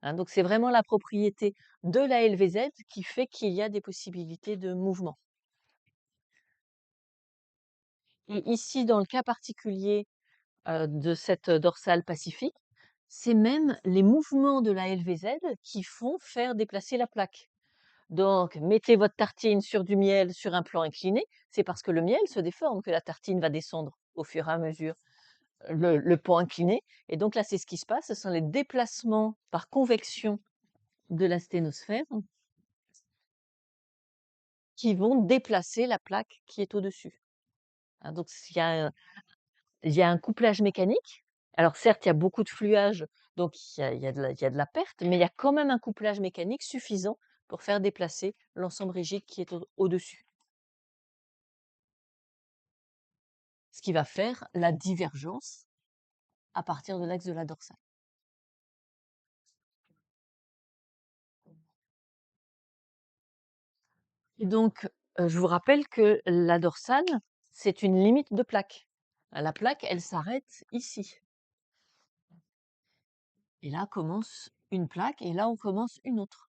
Hein, donc c'est vraiment la propriété de la LVZ qui fait qu'il y a des possibilités de mouvement. Et ici, dans le cas particulier de cette dorsale pacifique, c'est même les mouvements de la LVZ qui font faire déplacer la plaque. Donc, mettez votre tartine sur du miel sur un plan incliné, c'est parce que le miel se déforme que la tartine va descendre au fur et à mesure le pan incliné. Et donc là, c'est ce qui se passe, ce sont les déplacements par convection de la sténosphère qui vont déplacer la plaque qui est au-dessus. Hein, donc il y a un couplage mécanique. Alors certes, il y a beaucoup de fluage, donc il y a de la perte, mais il y a quand même un couplage mécanique suffisant pour faire déplacer l'ensemble rigide qui est au-dessus. Ce qui va faire la divergence à partir de l'axe de la dorsale. Et donc, je vous rappelle que la dorsale, c'est une limite de plaque. La plaque, elle s'arrête ici. Et là commence une plaque, et là on commence une autre.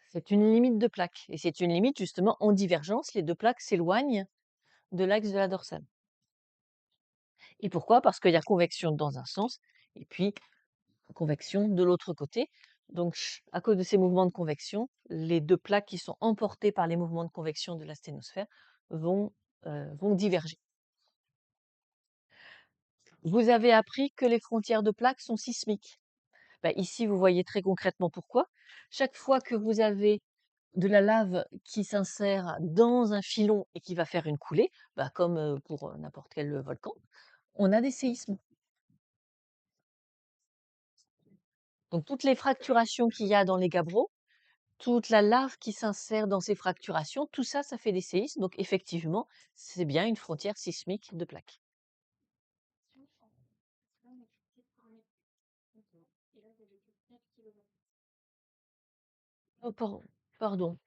C'est une limite de plaque. Et c'est une limite justement en divergence. Les deux plaques s'éloignent de l'axe de la dorsale. Et pourquoi? Parce qu'il y a convection dans un sens et puis convection de l'autre côté. Donc, à cause de ces mouvements de convection, les deux plaques qui sont emportées par les mouvements de convection de la sténosphère vont diverger. Vous avez appris que les frontières de plaques sont sismiques. Bah, ici, vous voyez très concrètement pourquoi. Chaque fois que vous avez de la lave qui s'insère dans un filon et qui va faire une coulée, bah, comme pour n'importe quel volcan, on a des séismes. Donc toutes les fracturations qu'il y a dans les gabbros, toute la lave qui s'insère dans ces fracturations, tout ça, ça fait des séismes. Donc effectivement, c'est bien une frontière sismique de plaques. Oh, pardon.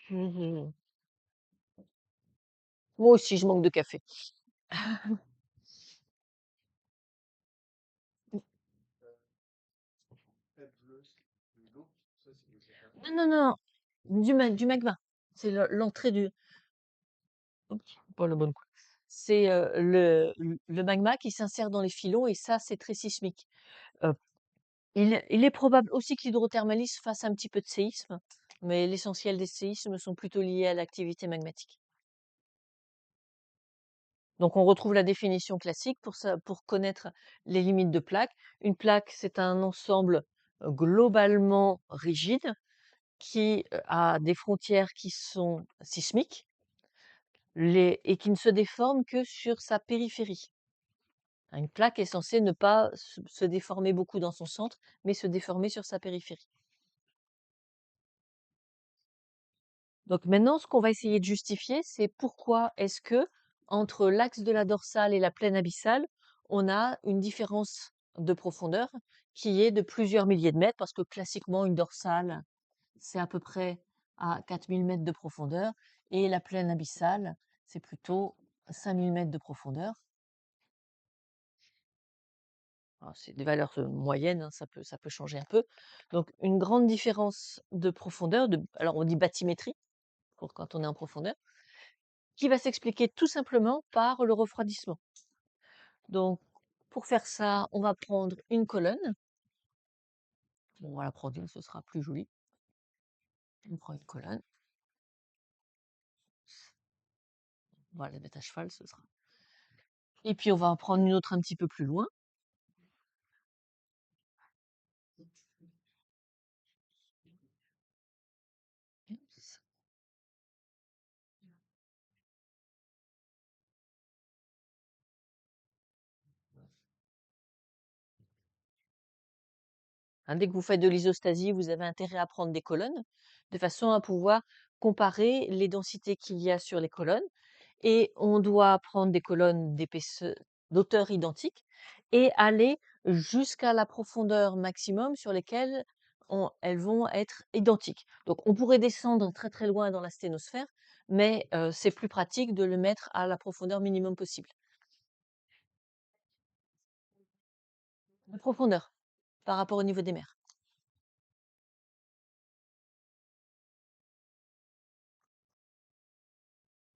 Je- Moi aussi, je manque de café. Non, non, non, du magma. C'est l'entrée du... Oups, pas le bon coup. C'est le magma qui s'insère dans les filons et ça, c'est très sismique. Euh, il est probable aussi que l'hydrothermalisme fasse un petit peu de séisme, mais l'essentiel des séismes sont plutôt liés à l'activité magmatique. Donc on retrouve la définition classique pour ça, pour connaître les limites de plaque. Une plaque, c'est un ensemble globalement rigide qui a des frontières qui sont sismiques. et qui ne se déforme que sur sa périphérie. Une plaque est censée ne pas se déformer beaucoup dans son centre, mais se déformer sur sa périphérie. Donc maintenant, ce qu'on va essayer de justifier, c'est pourquoi est-ce que entre l'axe de la dorsale et la plaine abyssale, on a une différence de profondeur qui est de plusieurs milliers de mètres, parce que classiquement, une dorsale, c'est à peu près à 4000 mètres de profondeur, et la plaine abyssale, c'est plutôt 5000 mètres de profondeur. Alors, c'est des valeurs moyennes, hein, ça peut changer un peu. Donc, une grande différence de profondeur, alors on dit bathymétrie, pour quand on est en profondeur, qui va s'expliquer tout simplement par le refroidissement. Donc, pour faire ça, on va prendre une colonne. Bon, on va la prendre une, ce sera plus joli. On prend une colonne. On va la mettre à cheval, ce sera. Et puis, on va en prendre une autre un petit peu plus loin. Hein, dès que vous faites de l'isostasie, vous avez intérêt à prendre des colonnes, de façon à pouvoir comparer les densités qu'il y a sur les colonnes. Et on doit prendre des colonnes d'épaisseur, d'auteur identique et aller jusqu'à la profondeur maximum sur lesquelles elles vont être identiques. Donc on pourrait descendre très très loin dans la sténosphère, mais c'est plus pratique de le mettre à la profondeur minimum possible. De profondeur par rapport au niveau des mers.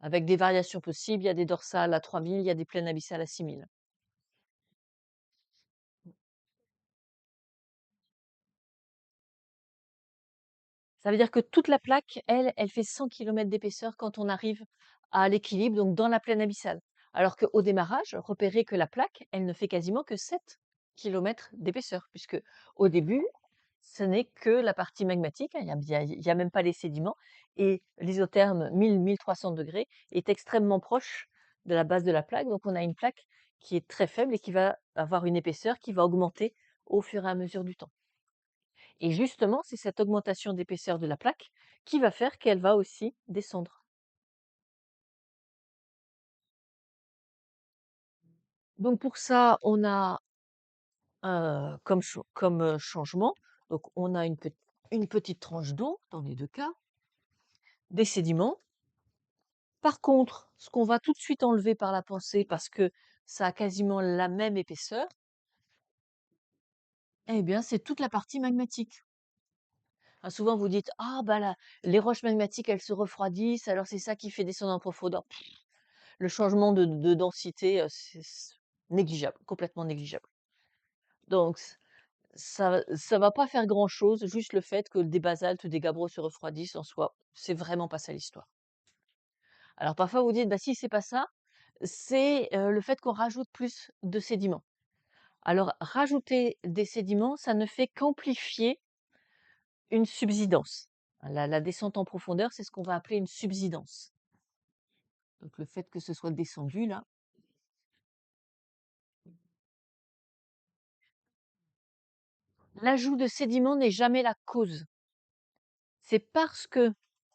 Avec des variations possibles, il y a des dorsales à 3000, il y a des plaines abyssales à 6000. Ça veut dire que toute la plaque, elle fait 100 km d'épaisseur quand on arrive à l'équilibre, donc dans la plaine abyssale. Alors qu'au démarrage, repérez que la plaque, elle ne fait quasiment que 7 km d'épaisseur, puisque au début, ce n'est que la partie magmatique, hein, il y a même pas les sédiments, et l'isotherme 1000-1300 degrés est extrêmement proche de la base de la plaque, donc on a une plaque qui est très faible et qui va avoir une épaisseur qui va augmenter au fur et à mesure du temps. Et justement, c'est cette augmentation d'épaisseur de la plaque qui va faire qu'elle va aussi descendre. Donc pour ça, on a comme changement, donc on a une petite tranche d'eau dans les deux cas, des sédiments. Par contre, ce qu'on va tout de suite enlever par la pensée, parce que ça a quasiment la même épaisseur, eh bien, c'est toute la partie magmatique. Ah, souvent, vous dites, ah, bah là, les roches magmatiques, elles se refroidissent, alors c'est ça qui fait descendre en profondeur. Le changement de densité, c'est négligeable, complètement négligeable. Donc ça va pas faire grand-chose, juste le fait que des basaltes ou des gabbros se refroidissent en soi, c'est vraiment pas ça l'histoire. Alors parfois vous dites: «Bah si, c'est pas ça, c'est, le fait qu'on rajoute plus de sédiments». Alors rajouter des sédiments, ça ne fait qu'amplifier une subsidence. La descente en profondeur, c'est ce qu'on va appeler une subsidence. Donc le fait que ce soit descendu là. L'ajout de sédiments n'est jamais la cause. C'est parce que,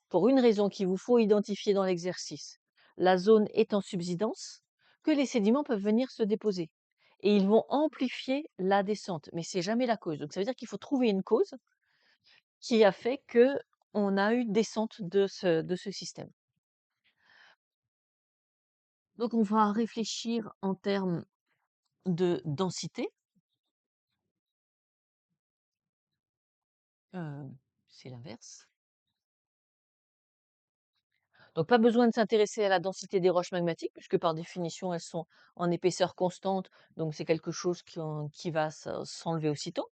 pour une raison qu'il vous faut identifier dans l'exercice, la zone est en subsidence, que les sédiments peuvent venir se déposer. Et ils vont amplifier la descente, mais c'est jamais la cause. Donc ça veut dire qu'il faut trouver une cause qui a fait que on a eu descente de ce système. Donc on va réfléchir en termes de densité. Euh, c'est l'inverse. Donc pas besoin de s'intéresser à la densité des roches magmatiques, puisque par définition, elles sont en épaisseur constante, donc c'est quelque chose qui va s'enlever aussitôt.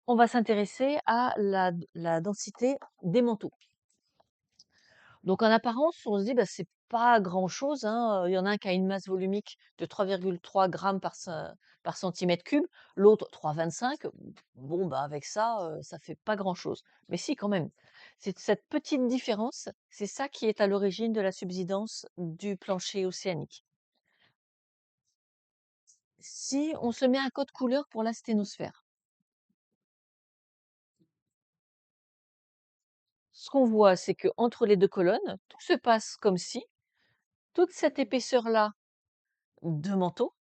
On va s'intéresser à la densité des manteaux. Donc en apparence, on se dit, bah, c'est pas grand-chose, hein, il y en a un qui a une masse volumique de 3,3 grammes par centimètre cube, l'autre 3,25. Bon, bah, avec ça, ça fait pas grand-chose. Mais si, quand même. C'est cette petite différence, c'est ça qui est à l'origine de la subsidence du plancher océanique. Si on se met un code couleur pour la sténosphère, ce qu'on voit, c'est que entre les deux colonnes, tout se passe comme si toute cette épaisseur-là de manteau,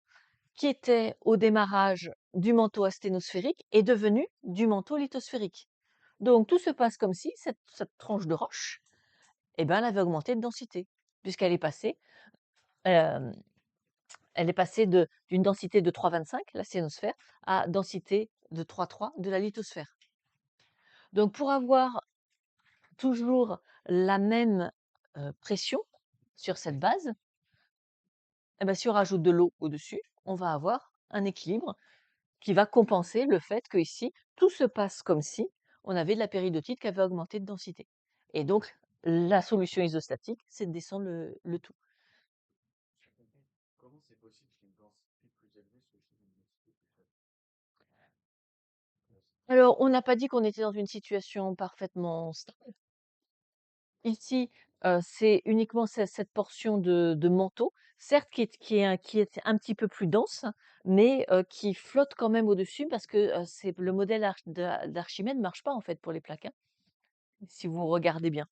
qui était au démarrage du manteau asténosphérique, est devenue du manteau lithosphérique. Donc tout se passe comme si cette tranche de roche, eh ben, elle avait augmenté de densité, puisqu'elle est passée, hem, elle est passée d'une densité de 3,25, la sténosphère, à densité de 3,3 de la lithosphère. Donc pour avoir toujours la même, pression sur cette base, eh ben, si on rajoute de l'eau au-dessus, on va avoir un équilibre qui va compenser le fait qu'ici, tout se passe comme si on avait de la péridotite qui avait augmenté de densité. Et donc, la solution isostatique, c'est de descendre le tout. Alors, on n'a pas dit qu'on était dans une situation parfaitement stable. Ici, c'est uniquement cette portion de manteau, certes qui est un petit peu plus dense, mais qui flotte quand même au-dessus parce que, c'est le modèle d'Archimède ne marche pas en fait pour les plaques, hein, si vous regardez bien.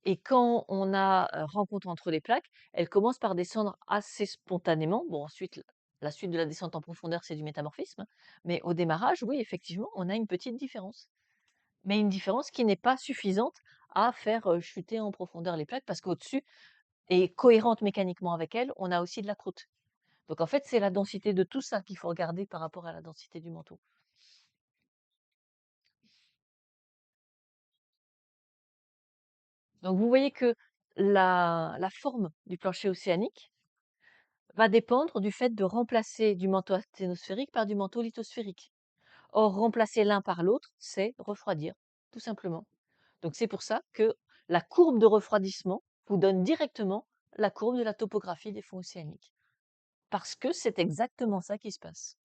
Et quand on a, rencontre entre les plaques, elle commence par descendre assez spontanément. Bon ensuite, la suite de la descente en profondeur, c'est du métamorphisme, mais au démarrage, oui, effectivement, on a une petite différence. Mais une différence qui n'est pas suffisante à faire, chuter en profondeur les plaques parce qu'au-dessus et cohérente mécaniquement avec elle, on a aussi de la croûte. Donc en fait, c'est la densité de tout ça qu'il faut regarder par rapport à la densité du manteau. Donc vous voyez que la forme du plancher océanique va dépendre du fait de remplacer du manteau asténosphérique par du manteau lithosphérique. Or, remplacer l'un par l'autre, c'est refroidir, tout simplement. Donc c'est pour ça que la courbe de refroidissement vous donne directement la courbe de la topographie des fonds océaniques. Parce que c'est exactement ça qui se passe.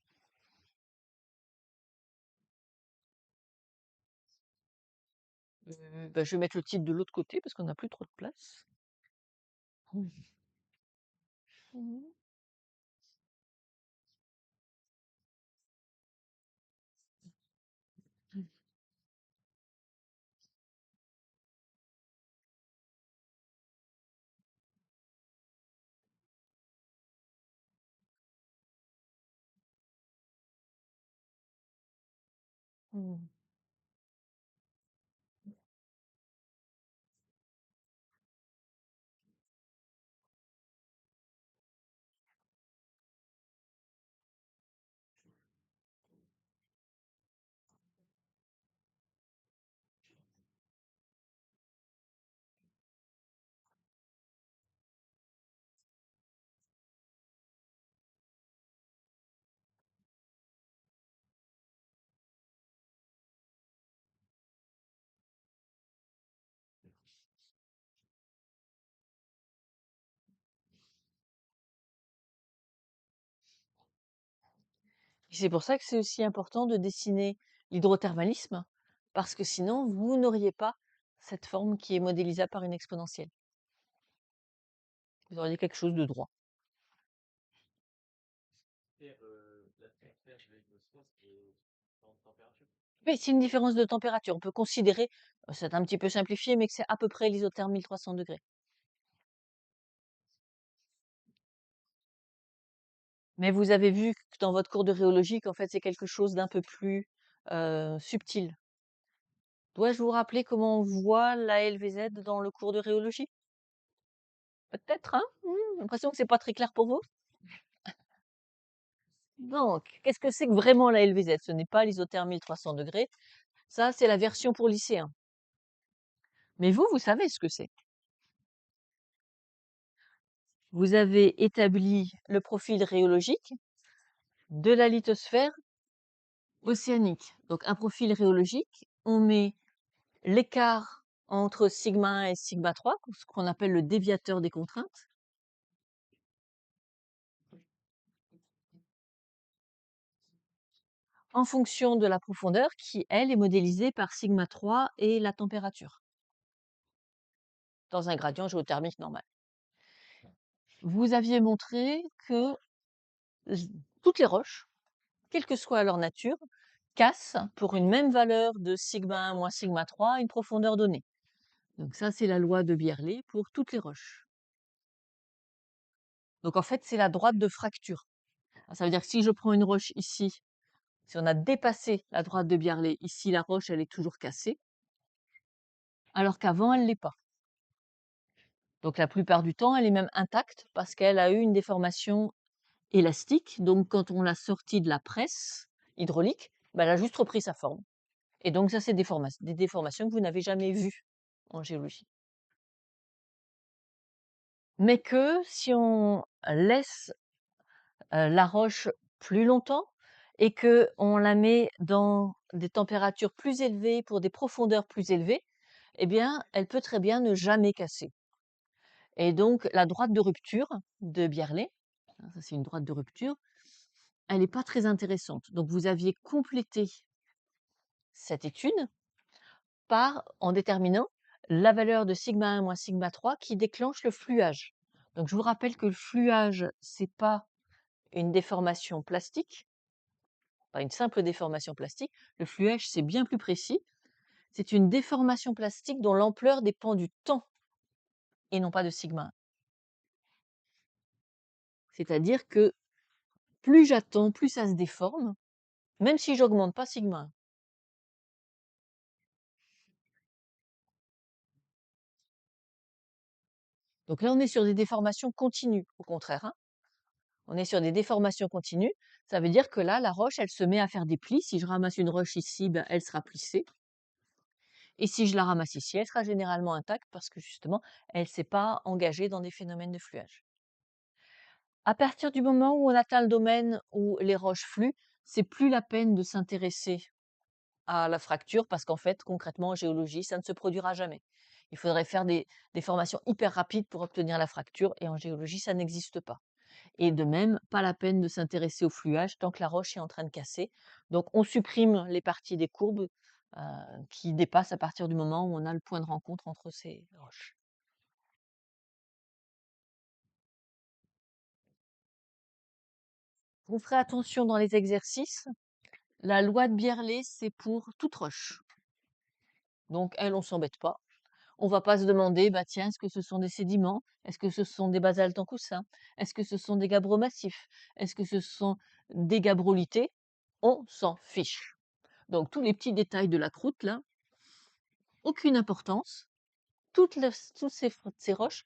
Bah, je vais mettre le titre de l'autre côté parce qu'on n'a plus trop de place. Mhm. Mhm. Et c'est pour ça que c'est aussi important de dessiner l'hydrothermalisme, parce que sinon, vous n'auriez pas cette forme qui est modélisable par une exponentielle. Vous auriez quelque chose de droit. Oui, c'est une différence de température. On peut considérer, c'est un petit peu simplifié, mais que c'est à peu près l'isotherme 1300 degrés. Mais vous avez vu que dans votre cours de rhéologie qu'en fait, c'est quelque chose d'un peu plus subtil. Dois-je vous rappeler comment on voit la LVZ dans le cours de rhéologie? Peut-être, hein? J'ai l'impression que c'est pas très clair pour vous. Donc, qu'est-ce que c'est que vraiment la LVZ? Ce n'est pas l'isotherme 1300 degrés. Ça, c'est la version pour lycéens. Mais vous savez ce que c'est. Vous avez établi le profil rhéologique de la lithosphère océanique. Donc, un profil rhéologique, on met l'écart entre sigma 1 et sigma 3, ce qu'on appelle le déviateur des contraintes, en fonction de la profondeur qui, elle, est modélisée par sigma 3 et la température. dans un gradient géothermique normal. Vous aviez montré que toutes les roches, quelle que soit leur nature, cassent pour une même valeur de σ1 moins σ3 à une profondeur donnée. Donc ça, c'est la loi de Byerlé pour toutes les roches. Donc en fait, c'est la droite de fracture. Ça veut dire que si je prends une roche ici, si on a dépassé la droite de Byerlé, ici la roche, elle est toujours cassée, alors qu'avant, elle ne l'est pas. Donc la plupart du temps, elle est même intacte parce qu'elle a eu une déformation élastique. Donc quand on l'a sortie de la presse hydraulique, ben, elle a juste repris sa forme. Et donc ça, c'est des déformations que vous n'avez jamais vues en géologie. Mais que si on laisse la roche plus longtemps et que on la met dans des températures plus élevées pour des profondeurs plus élevées, eh bien, elle peut très bien ne jamais casser. Et donc, la droite de rupture de Byerlé, hein, ça c'est une droite de rupture, elle n'est pas très intéressante. Donc, vous aviez complété cette étude en déterminant la valeur de σ1 moins σ3 qui déclenche le fluage. Donc, je vous rappelle que le fluage, c'est pas une déformation plastique, pas une simple déformation plastique. Le fluage, c'est bien plus précis. C'est une déformation plastique dont l'ampleur dépend du temps et non pas de σ1. C'est-à-dire que plus j'attends, plus ça se déforme, même si j'augmente pas σ1. Donc là, on est sur des déformations continues, au contraire, hein. On est sur des déformations continues. Ça veut dire que là, la roche, elle se met à faire des plis. Si je ramasse une roche ici, ben, elle sera plissée. Et si je la ramasse ici, elle sera généralement intacte parce que justement, elle ne s'est pas engagée dans des phénomènes de fluage. À partir du moment où on atteint le domaine où les roches fluent, c'est plus la peine de s'intéresser à la fracture parce qu'en fait, concrètement, en géologie, ça ne se produira jamais. Il faudrait faire des formations hyper rapides pour obtenir la fracture et en géologie, ça n'existe pas. Et de même, pas la peine de s'intéresser au fluage tant que la roche est en train de casser. Donc, on supprime les parties des courbes qui dépassent à partir du moment où on a le point de rencontre entre ces roches. Vous ferez attention dans les exercices. La loi de Byerlé, c'est pour toute roche. Donc, elle, on s'embête pas. On va pas se demander, bah tiens, est-ce que ce sont des sédiments? Est-ce que ce sont des basaltes en coussin? Est-ce que ce sont des gabbros massifs? Est-ce que ce sont des gabrolités? On s'en fiche. Donc, tous les petits détails de la croûte, là, aucune importance. Toutes ces roches,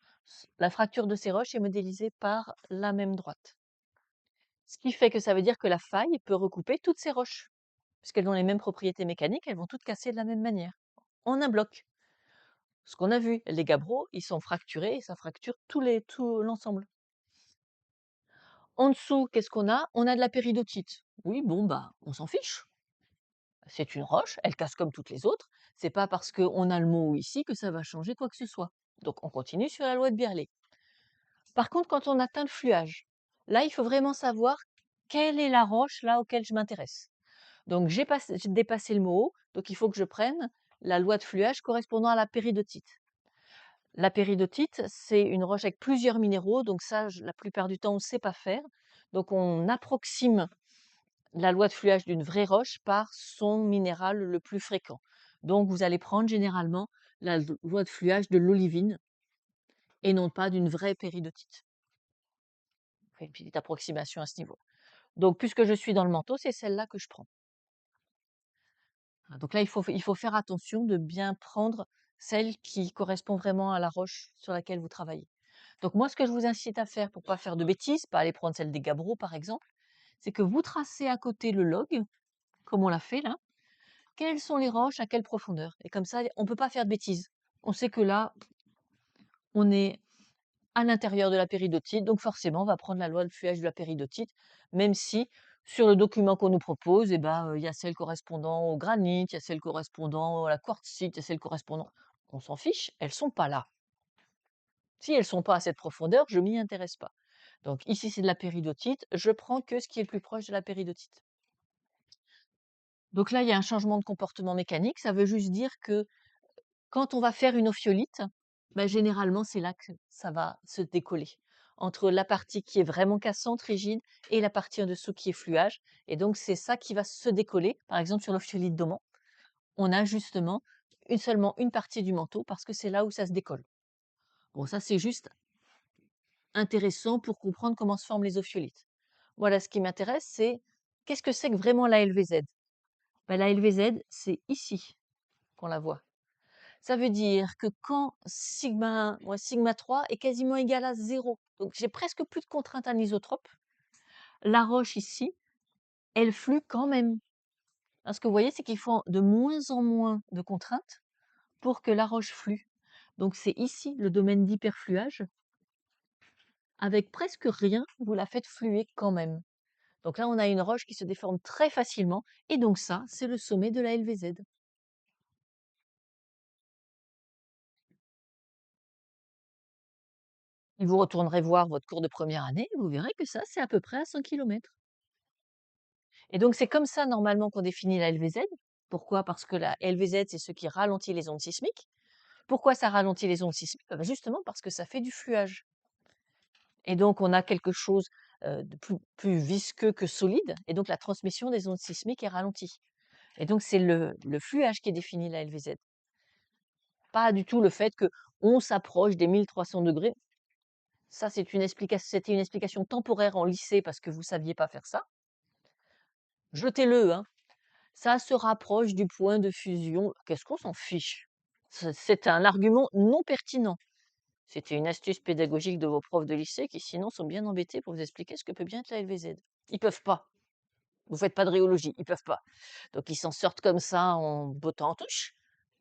la fracture de ces roches est modélisée par la même droite. Ce qui fait que ça veut dire que la faille peut recouper toutes ces roches. Puisqu'elles ont les mêmes propriétés mécaniques, elles vont toutes casser de la même manière, en un bloc. Ce qu'on a vu, les gabbros, ils sont fracturés et ça fracture tout l'ensemble. En dessous, qu'est-ce qu'on a? On a de la péridotite. Oui, bon, bah, on s'en fiche. C'est une roche, elle casse comme toutes les autres. C'est pas parce qu'on a le mot ici que ça va changer quoi que ce soit. Donc, on continue sur la loi de Byerlé. Par contre, quand on atteint le fluage, là, il faut vraiment savoir quelle est la roche là auquel je m'intéresse. Donc, j'ai dépassé le mot, donc il faut que je prenne la loi de fluage correspondant à la péridotite. La péridotite, c'est une roche avec plusieurs minéraux, donc ça, la plupart du temps, on ne sait pas faire. Donc, on approxime la loi de fluage d'une vraie roche par son minéral le plus fréquent. Donc, vous allez prendre généralement la loi de fluage de l'olivine et non pas d'une vraie péridotite. On fait une petite approximation à ce niveau. Donc, puisque je suis dans le manteau, c'est celle-là que je prends. Donc là, il faut faire attention de bien prendre celle qui correspond vraiment à la roche sur laquelle vous travaillez. Donc moi, ce que je vous incite à faire pour pas faire de bêtises, pas aller prendre celle des gabbros par exemple, c'est que vous tracez à côté le log, comme on l'a fait là, quelles sont les roches, à quelle profondeur. Et comme ça, on ne peut pas faire de bêtises. On sait que là, on est à l'intérieur de la péridotite, donc forcément, on va prendre la loi de fluage de la péridotite, même si sur le document qu'on nous propose, eh ben, il y a celle correspondant au granit, il y a celle correspondant à la quartzite, il y a celle correspondant. On s'en fiche, elles sont pas là. Si elles sont pas à cette profondeur, je m'y intéresse pas. Donc ici, c'est de la péridotite, je prends que ce qui est le plus proche de la péridotite. Donc là, il y a un changement de comportement mécanique, ça veut juste dire que quand on va faire une ophiolite, Bah, généralement, c'est là que ça va se décoller, entre la partie qui est vraiment cassante, rigide, et la partie en dessous qui est fluage. Et donc, c'est ça qui va se décoller. Par exemple, sur l'ophiolite d'Aumont, on a justement seulement une partie du manteau parce que c'est là où ça se décolle. Bon, ça, c'est juste intéressant pour comprendre comment se forment les ophiolites. Voilà, ce qui m'intéresse, c'est qu'est-ce que c'est que vraiment la LVZ? Ben, la LVZ, c'est ici qu'on la voit. Ça veut dire que quand sigma 1 moins sigma 3 est quasiment égal à 0, donc j'ai presque plus de contraintes anisotrope, la roche ici, elle flue quand même. Hein, ce que vous voyez, c'est qu'il faut de moins en moins de contraintes pour que la roche flue. Donc c'est ici le domaine d'hyperfluage. Avec presque rien, vous la faites fluer quand même. Donc là, on a une roche qui se déforme très facilement, et donc ça, c'est le sommet de la LVZ. Et vous retournerez voir votre cours de première année, vous verrez que ça, c'est à peu près à 100 km. Et donc, c'est comme ça, normalement, qu'on définit la LVZ. Pourquoi? Parce que la LVZ, c'est ce qui ralentit les ondes sismiques. Pourquoi ça ralentit les ondes sismiques? Ben, justement, parce que ça fait du fluage. Et donc, on a quelque chose de plus visqueux que solide, et donc la transmission des ondes sismiques est ralentie. Et donc, c'est le fluage qui définit la LVZ. Pas du tout le fait que on s'approche des 1300 degrés. Ça, c'était une explication temporaire en lycée parce que vous saviez pas faire ça. Jetez-le, hein. Ça se rapproche du point de fusion. Qu'est-ce qu'on s'en fiche? C'est un argument non pertinent. C'était une astuce pédagogique de vos profs de lycée qui, sinon, sont bien embêtés pour vous expliquer ce que peut bien être la LVZ. Ils peuvent pas. Vous faites pas de rhéologie, ils peuvent pas. Donc ils s'en sortent comme ça en bottant en touche.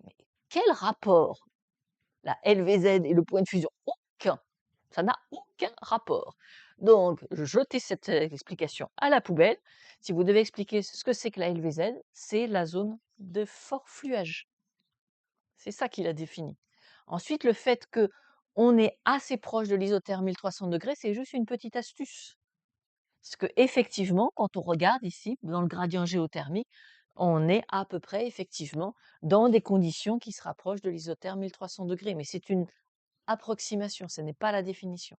Mais quel rapport la LVZ et le point de fusion? Aucun. Ça n'a aucun rapport. Donc, jetez cette explication à la poubelle. Si vous devez expliquer ce que c'est que la LVZ, c'est la zone de fort fluage. C'est ça qui la définit. Ensuite, le fait que on est assez proche de l'isotherme 1300 degrés, c'est juste une petite astuce. Parce que effectivement, quand on regarde ici, dans le gradient géothermique, on est à peu près effectivement dans des conditions qui se rapprochent de l'isotherme 1300 degrés. Mais c'est une approximation, ce n'est pas la définition.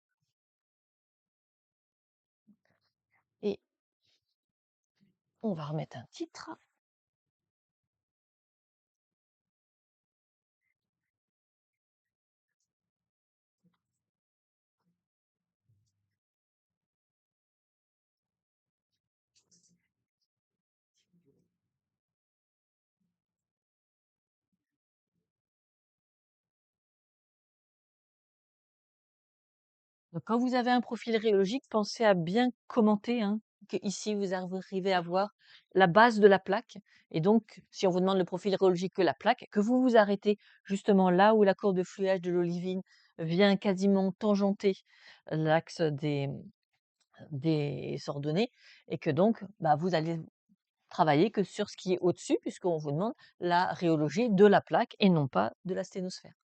Et on va remettre un titre. Donc, quand vous avez un profil rhéologique, pensez à bien commenter, hein, que ici vous arrivez à voir la base de la plaque. Et donc, si on vous demande le profil rhéologique que la plaque, que vous vous arrêtez justement là où la courbe de fluage de l'olivine vient quasiment tangenter l'axe des ordonnées, et que donc bah, vous allez travailler que sur ce qui est au-dessus, puisqu'on vous demande la rhéologie de la plaque et non pas de la sténosphère.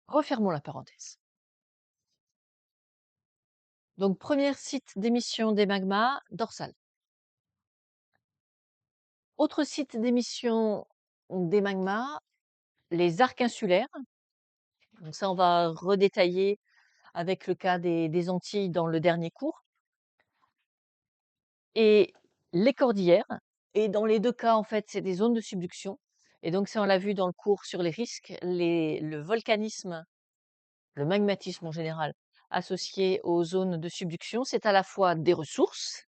Refermons la parenthèse. Donc, premier site d'émission des magmas, dorsal. Autre site d'émission des magmas, les arcs insulaires. Donc ça, on va redétailler avec le cas des Antilles dans le dernier cours. Et les cordillères. Et dans les deux cas, en fait, c'est des zones de subduction. Et donc, ça, on l'a vu dans le cours sur les risques, le volcanisme, le magmatisme en général, associé aux zones de subduction, c'est à la fois des ressources,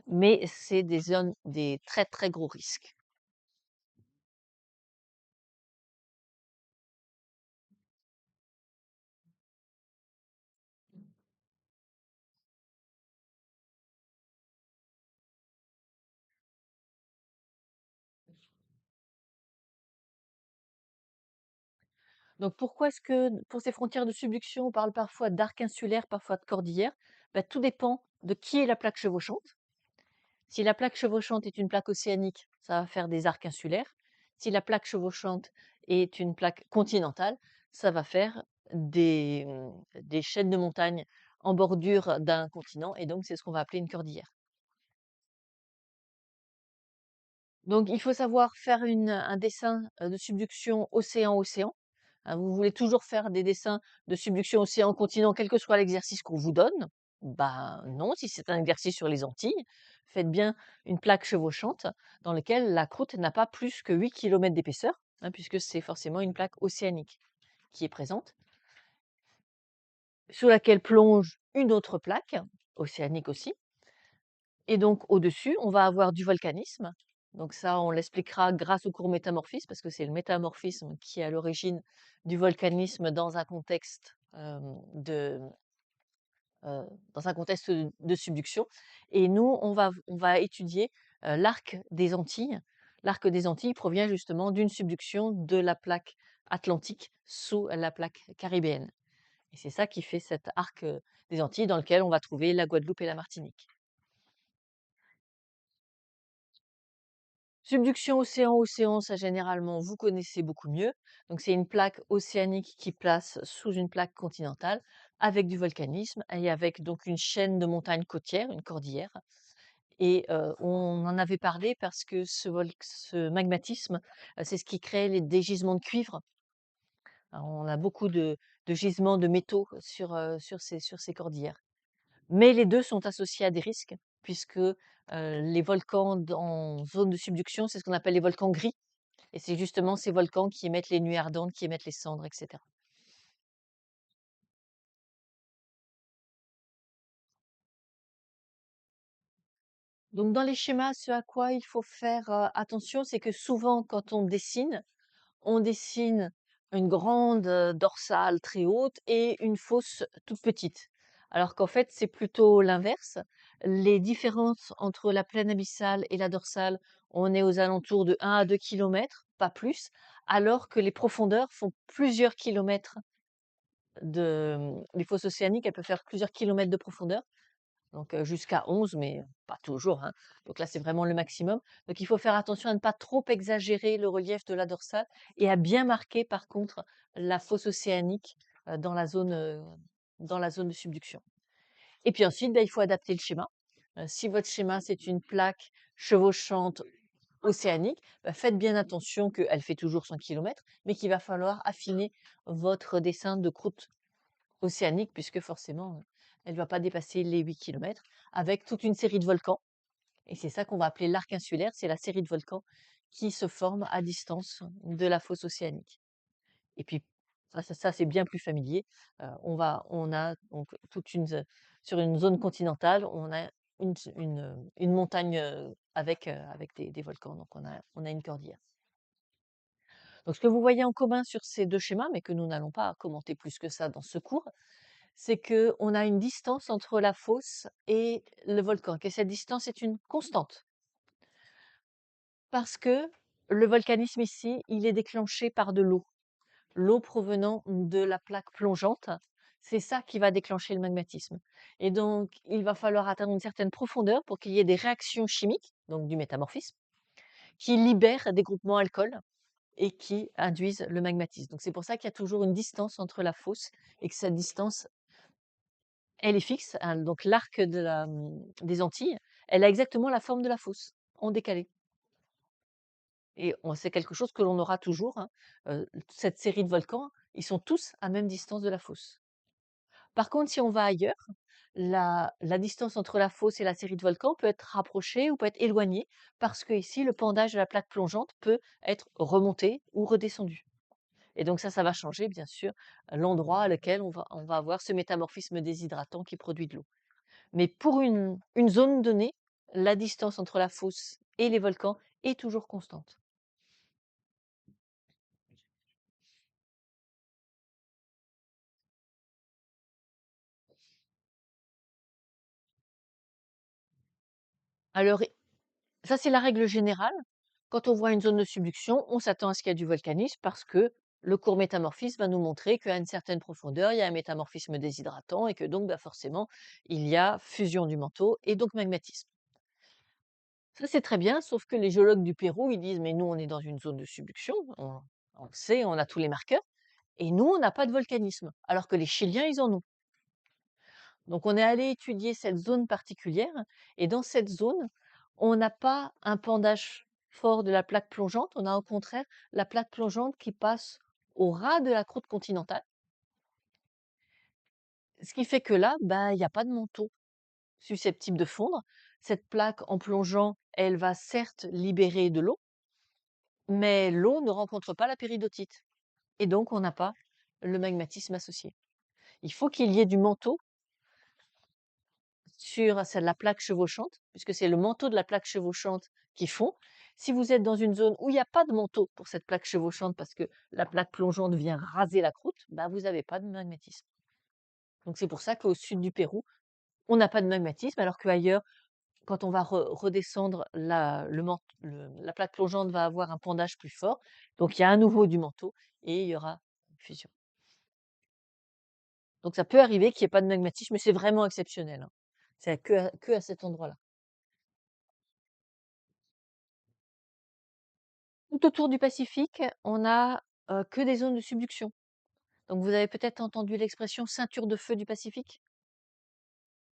mais c'est des zones, des très très gros risques. Donc pourquoi est-ce que pour ces frontières de subduction, on parle parfois d'arc insulaire, parfois de cordillère? Bah, tout dépend de qui est la plaque chevauchante. Si la plaque chevauchante est une plaque océanique, ça va faire des arcs insulaires. Si la plaque chevauchante est une plaque continentale, ça va faire des chaînes de montagnes en bordure d'un continent, et donc c'est ce qu'on va appeler une cordillère. Donc il faut savoir faire un dessin de subduction océan-océan. Hein, vous voulez toujours faire des dessins de subduction océan-continent, quel que soit l'exercice qu'on vous donne? Ben non, si c'est un exercice sur les Antilles, faites bien une plaque chevauchante dans laquelle la croûte n'a pas plus que 8 kilomètres d'épaisseur, hein, puisque c'est forcément une plaque océanique qui est présente, sous laquelle plonge une autre plaque, océanique aussi. Et donc au-dessus, on va avoir du volcanisme. Donc ça, on l'expliquera grâce au cours métamorphisme, parce que c'est le métamorphisme qui est à l'origine du volcanisme heu, dans un contexte de subduction. Et nous, on va étudier l'arc des Antilles. L'arc des Antilles provient justement d'une subduction de la plaque atlantique sous la plaque caribéenne. Et c'est ça qui fait cet arc des Antilles dans lequel on va trouver la Guadeloupe et la Martinique. Subduction océan-océan, ça généralement vous connaissez beaucoup mieux. Donc c'est une plaque océanique qui place sous une plaque continentale avec du volcanisme et avec donc une chaîne de montagnes côtières, une cordillère. Et on en avait parlé parce que ce magmatisme, c'est ce qui crée des gisements de cuivre. Alors, on a beaucoup de gisements de métaux sur ces cordillères. Mais les 2 sont associés à des risques puisque, les volcans en zone de subduction, c'est ce qu'on appelle les volcans gris, et c'est justement ces volcans qui émettent les nuées ardentes, qui émettent les cendres, et cetera. Donc dans les schémas, ce à quoi il faut faire, attention, c'est que souvent quand on dessine une grande, dorsale très haute et une fosse toute petite. Alors qu'en fait, c'est plutôt l'inverse. Les différences entre la plaine abyssale et la dorsale, on est aux alentours de 1 à 2 kilomètres, pas plus, alors que les profondeurs font plusieurs kilomètres les fosses océaniques, elles peuvent faire plusieurs kilomètres de profondeur, donc jusqu'à 11, mais pas toujours, hein. Donc là, c'est vraiment le maximum. Donc il faut faire attention à ne pas trop exagérer le relief de la dorsale et à bien marquer par contre la fosse océanique dans la zone de subduction. Et puis ensuite, il faut adapter le schéma. Si votre schéma, c'est une plaque chevauchante océanique, faites bien attention qu'elle fait toujours 100 kilomètres, mais qu'il va falloir affiner votre dessin de croûte océanique, puisque forcément, elle ne va pas dépasser les 8 kilomètres, avec toute une série de volcans. Et c'est ça qu'on va appeler l'arc insulaire, c'est la série de volcans qui se forment à distance de la fosse océanique. Et puis, ça, c'est bien plus familier. On a donc sur une zone continentale, on a une montagne avec des volcans. Donc, on a une cordillère. Donc, ce que vous voyez en commun sur ces deux schémas, mais que nous n'allons pas commenter plus que ça dans ce cours, c'est que on a une distance entre la fosse et le volcan, que cette distance est une constante. Parce que le volcanisme ici, il est déclenché par de l'eau. L'eau provenant de la plaque plongeante, c'est ça qui va déclencher le magmatisme. Et donc, il va falloir atteindre une certaine profondeur pour qu'il y ait des réactions chimiques, donc du métamorphisme, qui libèrent des groupements alcool et qui induisent le magmatisme. Donc, c'est pour ça qu'il y a toujours une distance entre la fosse et que cette distance, elle est fixe, hein. Donc l'arc des Antilles, elle a exactement la forme de la fosse, en décalé. Et c'est quelque chose que l'on aura toujours, hein. Cette série de volcans, ils sont tous à même distance de la fosse. Par contre, si on va ailleurs, la distance entre la fosse et la série de volcans peut être rapprochée ou peut être éloignée, parce que ici, le pendage de la plaque plongeante peut être remonté ou redescendu. Et donc ça va changer, bien sûr, l'endroit à lequel on va avoir ce métamorphisme déshydratant qui produit de l'eau. Mais pour une zone donnée, la distance entre la fosse et les volcans est toujours constante. Alors, ça, c'est la règle générale. Quand on voit une zone de subduction, on s'attend à ce qu'il y a du volcanisme parce que le court métamorphisme va nous montrer qu'à une certaine profondeur, il y a un métamorphisme déshydratant et que donc, forcément, il y a fusion du manteau et donc magmatisme. Ça, c'est très bien, sauf que les géologues du Pérou, ils disent: «Mais nous, on est dans une zone de subduction, on le sait, on a tous les marqueurs et nous, on n'a pas de volcanisme», alors que les Chiliens, ils en ont. Donc on est allé étudier cette zone particulière et dans cette zone, on n'a pas un pendage fort de la plaque plongeante, on a au contraire la plaque plongeante qui passe au ras de la croûte continentale. Ce qui fait que là, bah, il y a pas de manteau susceptible de fondre. Cette plaque, en plongeant, elle va certes libérer de l'eau, mais l'eau ne rencontre pas la péridotite et donc on n'a pas le magmatisme associé. Il faut qu'il y ait du manteau sur c'est la plaque chevauchante, puisque c'est le manteau de la plaque chevauchante qui fond. Si vous êtes dans une zone où il n'y a pas de manteau pour cette plaque chevauchante parce que la plaque plongeante vient raser la croûte, bah vous n'avez pas de magmatisme. Donc c'est pour ça qu'au sud du Pérou, on n'a pas de magmatisme, alors qu'ailleurs, quand on va redescendre, la plaque plongeante va avoir un pendage plus fort. Donc il y a à nouveau du manteau et il y aura une fusion. Donc ça peut arriver qu'il n'y ait pas de magmatisme, mais c'est vraiment exceptionnel, hein. C'est que à cet endroit-là. Tout autour du Pacifique, on a que des zones de subduction. Donc vous avez peut-être entendu l'expression ceinture de feu du Pacifique.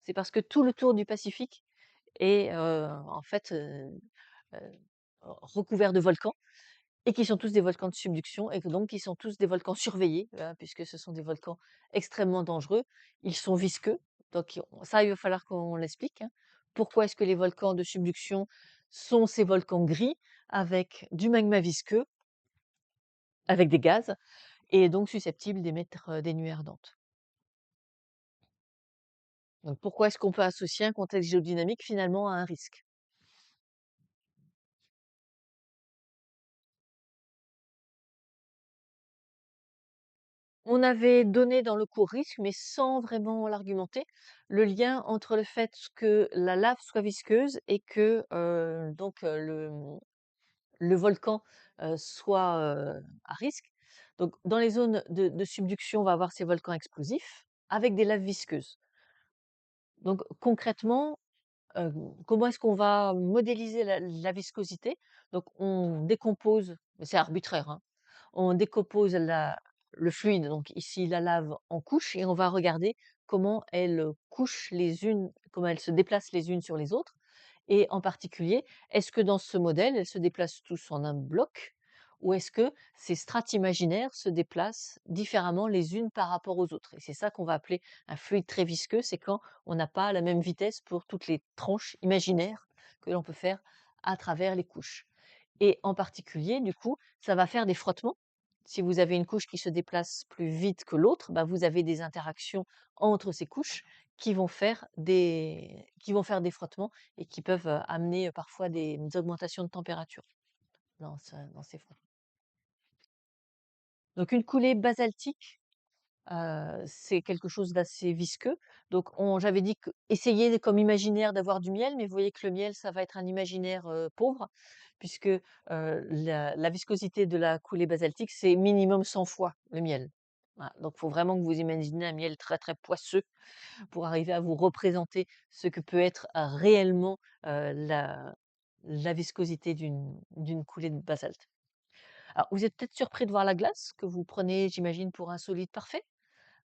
C'est parce que tout le tour du Pacifique est en fait euh, recouvert de volcans et qui sont tous des volcans de subduction et que donc qui sont tous des volcans surveillés, puisque ce sont des volcans extrêmement dangereux. Ils sont visqueux, donc ça il va falloir qu'on l'explique, hein. Pourquoi est-ce que les volcans de subduction sont ces volcans gris avec du magma visqueux, avec des gaz? Et donc susceptible d'émettre, des nuées ardentes. Donc pourquoi est-ce qu'on peut associer un contexte géodynamique finalement à un risque? On avait donné dans le cours risque, mais sans vraiment l'argumenter, le lien entre le fait que la lave soit visqueuse et que, le volcan, soit, à risque. Donc dans les zones de subduction, on va avoir ces volcans explosifs avec des laves visqueuses. Donc concrètement, comment est-ce qu'on va modéliser la viscosité? Donc on décompose, mais c'est arbitraire, hein, on décompose le fluide, donc ici la lave, en couches et on va regarder comment elles couchent les unes, comment elles se déplacent les unes sur les autres et en particulier, est-ce que dans ce modèle, elles se déplacent tous en un bloc ou est-ce que ces strates imaginaires se déplacent différemment les unes par rapport aux autres? Et c'est ça qu'on va appeler un fluide très visqueux, c'est quand on n'a pas la même vitesse pour toutes les tranches imaginaires que l'on peut faire à travers les couches. Et en particulier, du coup, ça va faire des frottements. Si vous avez une couche qui se déplace plus vite que l'autre, bah, vous avez des interactions entre ces couches qui vont faire des frottements et qui peuvent amener parfois des augmentations de température dans ces frottements. Donc une coulée basaltique, c'est quelque chose d'assez visqueux. Donc j'avais dit que essayez comme imaginaire d'avoir du miel, mais vous voyez que le miel, ça va être un imaginaire, pauvre puisque, la viscosité de la coulée basaltique, c'est minimum 100 fois le miel. Voilà, donc il faut vraiment que vous imaginez un miel très, très poisseux pour arriver à vous représenter ce que peut être, réellement, la viscosité d'une coulée de basalte. Alors vous êtes peut-être surpris de voir la glace, que vous prenez, j'imagine, pour un solide parfait?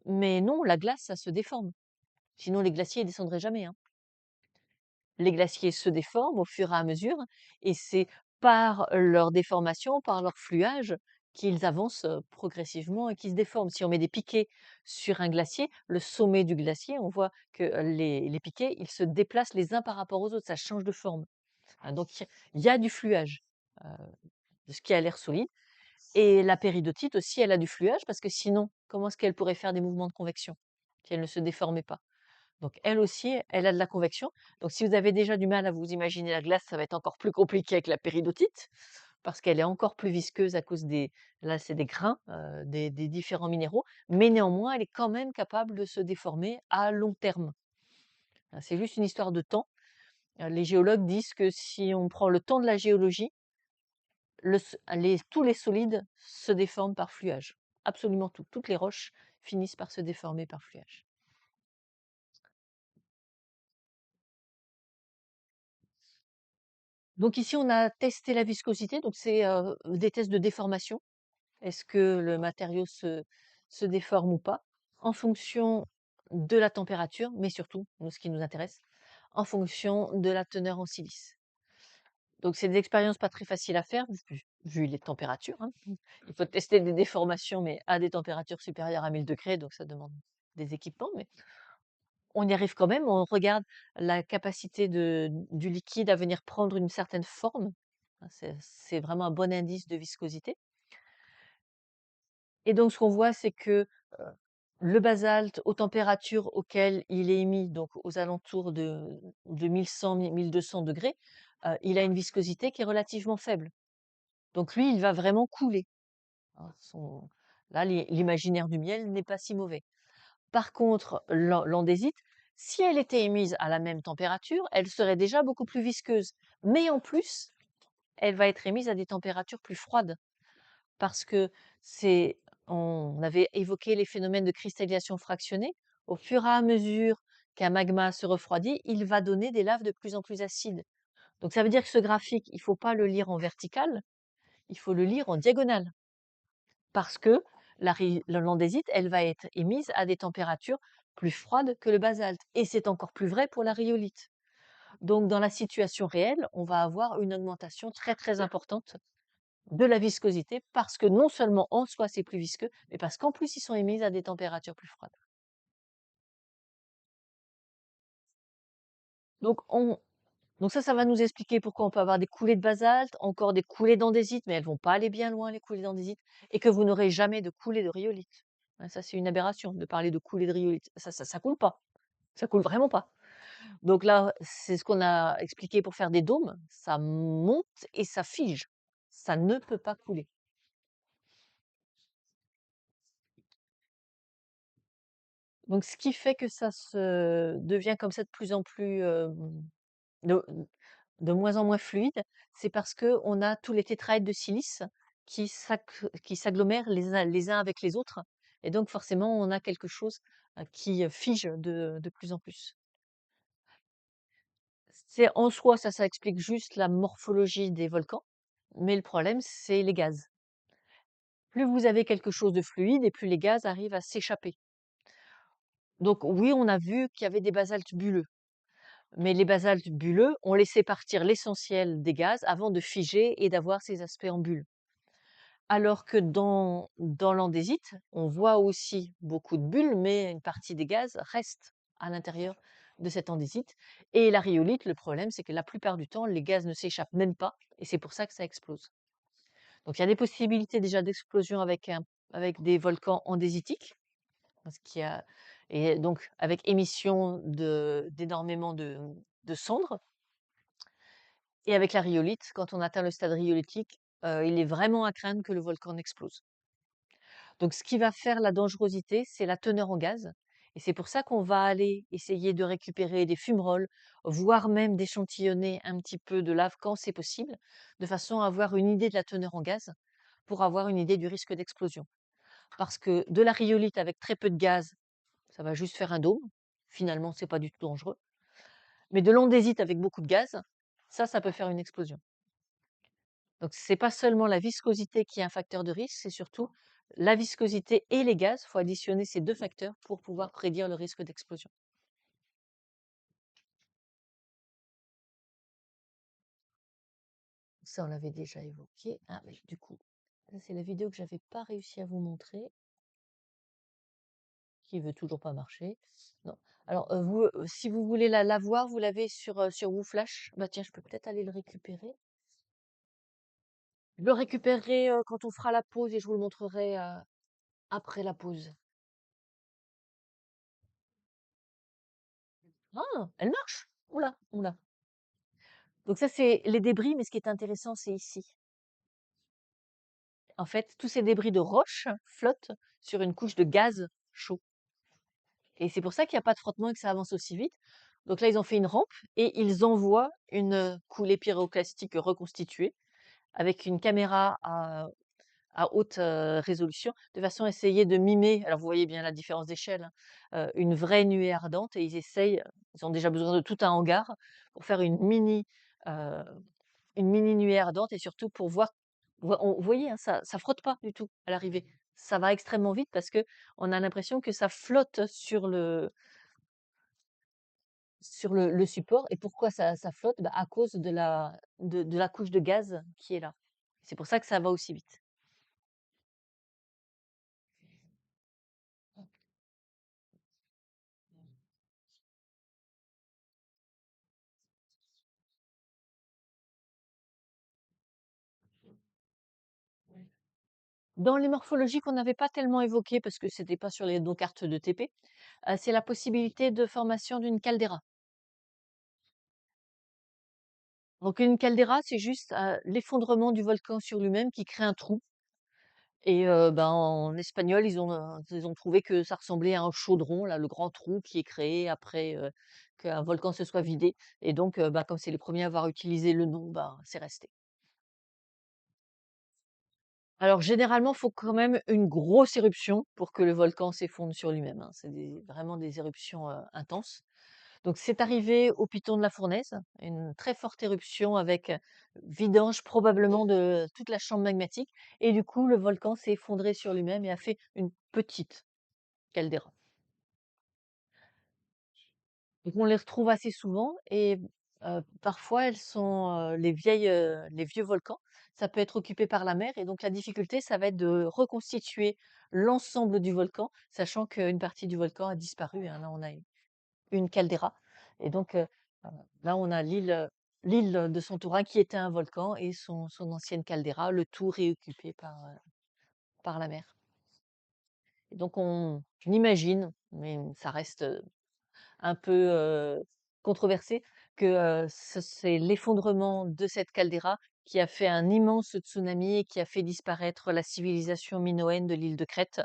Mais non, la glace, ça se déforme. Sinon les glaciers, ils descendraient jamais, hein. Les glaciers se déforment au fur et à mesure et c'est par leur déformation, par leur fluage qu'ils avancent, progressivement et qu'ils se déforment. Si on met des piquets sur un glacier, le sommet du glacier, on voit que, les piquets, ils se déplacent les uns par rapport aux autres, ça change de forme. Donc il y a du fluage, heu, de ce qui a l'air solide et la péridotite aussi, elle a du fluage parce que sinon, comment est-ce qu'elle pourrait faire des mouvements de convection si elle ne se déformait pas? Donc elle aussi, elle a de la convection. Donc si vous avez déjà du mal à vous imaginer la glace, ça va être encore plus compliqué avec la péridotite, parce qu'elle est encore plus visqueuse à cause là c'est des grains, des différents minéraux, mais néanmoins elle est quand même capable de se déformer à long terme. C'est juste une histoire de temps. Les géologues disent que si on prend le temps de la géologie, tous les solides se déforment par fluage. Absolument tout. Toutes les roches finissent par se déformer par fluage. Donc ici, on a testé la viscosité, donc c'est des tests de déformation. Est-ce que le matériau se déforme ou pas, en fonction de la température, mais surtout, nous, ce qui nous intéresse, en fonction de la teneur en silice. Donc c'est des expériences pas très faciles à faire, vu les températures, hein. Il faut tester des déformations, mais à des températures supérieures à 1000 degrés, donc ça demande des équipements, mais on y arrive quand même. On regarde la capacité du liquide à venir prendre une certaine forme. Hein, c'est vraiment un bon indice de viscosité. Et donc, ce qu'on voit, c'est que le basalte, aux températures auxquelles il est émis, donc aux alentours de 1100, 1200 degrés, il a une viscosité qui est relativement faible. Donc lui, il va vraiment couler. Hein, là, l'imaginaire du miel n'est pas si mauvais. Par contre, l'andésite, si elle était émise à la même température, elle serait déjà beaucoup plus visqueuse. Mais en plus, elle va être émise à des températures plus froides. Parce que c'est, on avait évoqué les phénomènes de cristallisation fractionnée. Au fur et à mesure qu'un magma se refroidit, il va donner des laves de plus en plus acides. Donc ça veut dire que ce graphique, il ne faut pas le lire en vertical, il faut le lire en diagonale. Parce que l'andésite, elle va être émise à des températures plus froides que le basalte. Et c'est encore plus vrai pour la rhyolite. Donc dans la situation réelle, on va avoir une augmentation très très importante de la viscosité parce que non seulement en soi c'est plus visqueux, mais parce qu'en plus ils sont émis à des températures plus froides. Donc, donc ça va nous expliquer pourquoi on peut avoir des coulées de basalte, encore des coulées d'andésite, mais elles vont pas aller bien loin les coulées d'andésite, et que vous n'aurez jamais de coulées de rhyolite. Hein, ça c'est une aberration de parler de coulées de rhyolite. Ça coule pas, ça coule vraiment pas. Donc là, c'est ce qu'on a expliqué pour faire des dômes, ça monte et ça fige, ça ne peut pas couler. Donc, ce qui fait que ça se devient comme ça de plus en plus, de de moins en moins fluide, c'est parce que on a tous les tétraèdres de silice qui s'agglomèrent les uns avec les autres, et donc forcément on a quelque chose, qui, fige de plus en plus. C'est en soi, ça explique juste la morphologie des volcans, mais le problème, c'est les gaz. Plus vous avez quelque chose de fluide et plus les gaz arrivent à s'échapper. Donc oui, on a vu qu'il y avait des basaltes bulleux. Mais les basaltes bulleux ont laissé partir l'essentiel des gaz avant de figer et d'avoir ces aspects en bulle. Alors que dans l'andésite, on voit aussi beaucoup de bulles, mais une partie des gaz reste à l'intérieur de cette andésite. Et la rhyolite, le problème, c'est que la plupart du temps, les gaz ne s'échappent même pas, et c'est pour ça que ça explose. Donc il y a des possibilités déjà d'explosion avec des volcans andésitiques, parce qu'il y a, et donc avec émission d'énormément de cendres. Et avec la rhyolite, quand on atteint le stade rhyolitique, il est vraiment à craindre que le volcan explose. Donc ce qui va faire la dangerosité, c'est la teneur en gaz, et c'est pour ça qu'on va aller essayer de récupérer des fumerolles, voire même d'échantillonner un petit peu de lave quand c'est possible, de façon à avoir une idée de la teneur en gaz, pour avoir une idée du risque d'explosion. Parce que de la rhyolite avec très peu de gaz, ça va juste faire un dôme, finalement c'est pas du tout dangereux. Mais de l'andésite avec beaucoup de gaz, ça peut faire une explosion. Donc, c'est pas seulement la viscosité qui est un facteur de risque, c'est surtout la viscosité et les gaz. Il faut additionner ces deux facteurs pour pouvoir prédire le risque d'explosion. Ça, on l'avait déjà évoqué. Ah, mais du coup, ça, c'est la vidéo que j'avais pas réussi à vous montrer, qui veut toujours pas marcher. Non. Alors, si vous voulez la voir, vous l'avez sur WooFlash. Bah tiens, je peux peut-être aller le récupérer. Je le récupérerai quand on fera la pause et je vous le montrerai après la pause. Ah, elle marche! Oula, oula. Donc ça, c'est les débris, mais ce qui est intéressant, c'est ici. En fait, tous ces débris de roches flottent sur une couche de gaz chaud. Et c'est pour ça qu'il n'y a pas de frottement et que ça avance aussi vite. Donc là, ils ont fait une rampe et ils envoient une coulée pyroclastique reconstituée avec une caméra à haute résolution, de façon à essayer de mimer, alors vous voyez bien la différence d'échelle, hein, une vraie nuée ardente, et ils ont déjà besoin de tout un hangar pour faire une mini, euh, une mini nuée ardente et surtout pour voir vous voyez, hein, ça frotte pas du tout à l'arrivée. Ça va extrêmement vite parce que on a l'impression que ça flotte sur le support et pourquoi ça flotte? Bah, à cause de la couche de gaz qui est là. C'est pour ça que ça va aussi vite. Dans les morphologies qu'on n'avait pas tellement évoquées parce que c'était pas sur nos cartes de TP, c'est la possibilité de formation d'une caldeira. Donc une caldeira, c'est juste, l'effondrement du volcan sur lui-même qui crée un trou et ben, en espagnol, ils ont trouvé que ça ressemblait à un chaudron, là, le grand trou qui est créé après, qu'un volcan se soit vidé et donc bah, comme c'est les premiers à avoir utilisé le nom, bah, c'est resté. Alors généralement, il faut quand même une grosse éruption pour que le volcan s'effondre sur lui-même, hein. C'est vraiment des éruptions, intenses. Donc c'est arrivé au Piton de la Fournaise, une très forte éruption avec, vidange probablement de toute la chambre magmatique et du coup le volcan s'est effondré sur lui-même et a fait une petite caldeira. Donc on les retrouve assez souvent et parfois elles sont, les vieux volcans, ça peut être occupé par la mer et donc la difficulté, ça va être de reconstituer l'ensemble du volcan, sachant qu'une partie du volcan a disparu, hein. Là, on a une caldeira et donc là, on a l'île de Santorin qui était un volcan et son ancienne caldeira, le tout réoccupé par la mer et donc on imagine, mais ça reste, un peu, controversé que, c'est l'effondrement de cette caldeira qui a fait un immense tsunami et qui a fait disparaître la civilisation minoenne de l'île de Crète,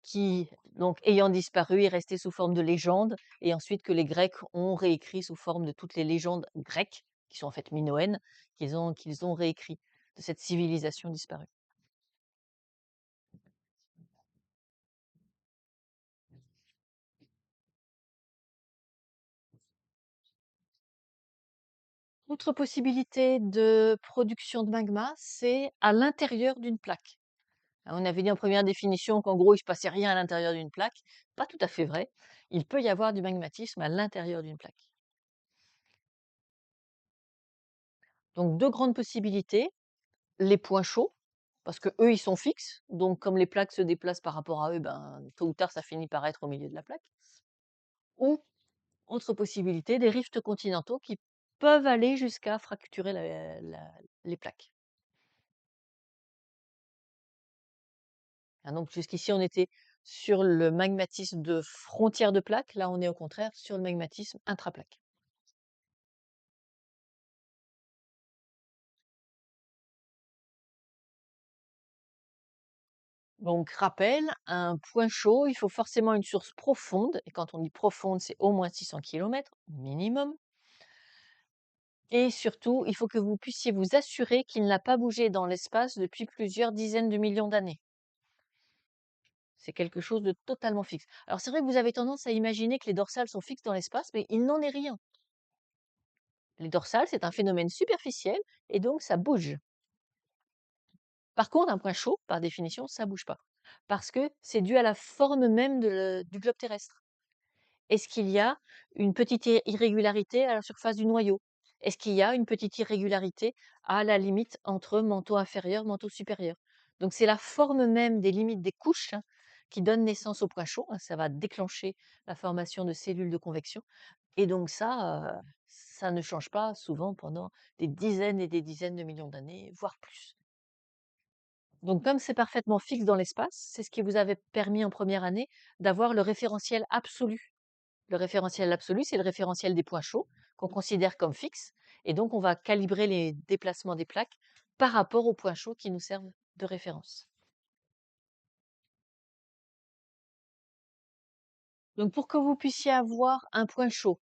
qui donc ayant disparu est restée sous forme de légende et ensuite que les Grecs ont réécrit sous forme de toutes les légendes grecques, qui sont en fait minoennes, qu'ils ont réécrit de cette civilisation disparue. Autre possibilité de production de magma, c'est à l'intérieur d'une plaque. On avait dit en première définition qu'en gros, il ne se passait rien à l'intérieur d'une plaque. Pas tout à fait vrai. Il peut y avoir du magmatisme à l'intérieur d'une plaque. Donc, deux grandes possibilités. Les points chauds, parce que eux, ils sont fixes. Donc, comme les plaques se déplacent par rapport à eux, ben, tôt ou tard, ça finit par être au milieu de la plaque. Ou, autre possibilité, des rifts continentaux qui peuvent aller jusqu'à fracturer les plaques. Hein, donc, jusqu'ici, on était sur le magmatisme de frontière de plaque. Là, on est au contraire sur le magmatisme intraplaque. Donc, rappel, un point chaud, il faut forcément une source profonde. Et quand on dit profonde, c'est au moins 600 km minimum. Et surtout, il faut que vous puissiez vous assurer qu'il n'a pas bougé dans l'espace depuis plusieurs dizaines de millions d'années. C'est quelque chose de totalement fixe. Alors, c'est vrai que vous avez tendance à imaginer que les dorsales sont fixes dans l'espace, mais il n'en est rien. Les dorsales, c'est un phénomène superficiel et donc ça bouge. Par contre, un point chaud, par définition, ça bouge pas. Parce que c'est dû à la forme même du globe terrestre. Est-ce qu'il y a une petite irrégularité à la surface du noyau? Est-ce qu'il y a une petite irrégularité à la limite entre manteau inférieur, manteau supérieur? Donc c'est la forme même des limites des couches, hein, qui donne naissance au point chaud, hein. Ça va déclencher la formation de cellules de convection et donc ça ne change pas souvent pendant des dizaines et des dizaines de millions d'années, voire plus. Donc comme c'est parfaitement fixe dans l'espace, c'est ce qui vous avait permis en première année d'avoir le référentiel absolu. Le référentiel absolu, c'est le référentiel des points chauds qu'on considère comme fixe. Et donc, on va calibrer les déplacements des plaques par rapport aux points chauds qui nous servent de référence. Donc, pour que vous puissiez avoir un point chaud,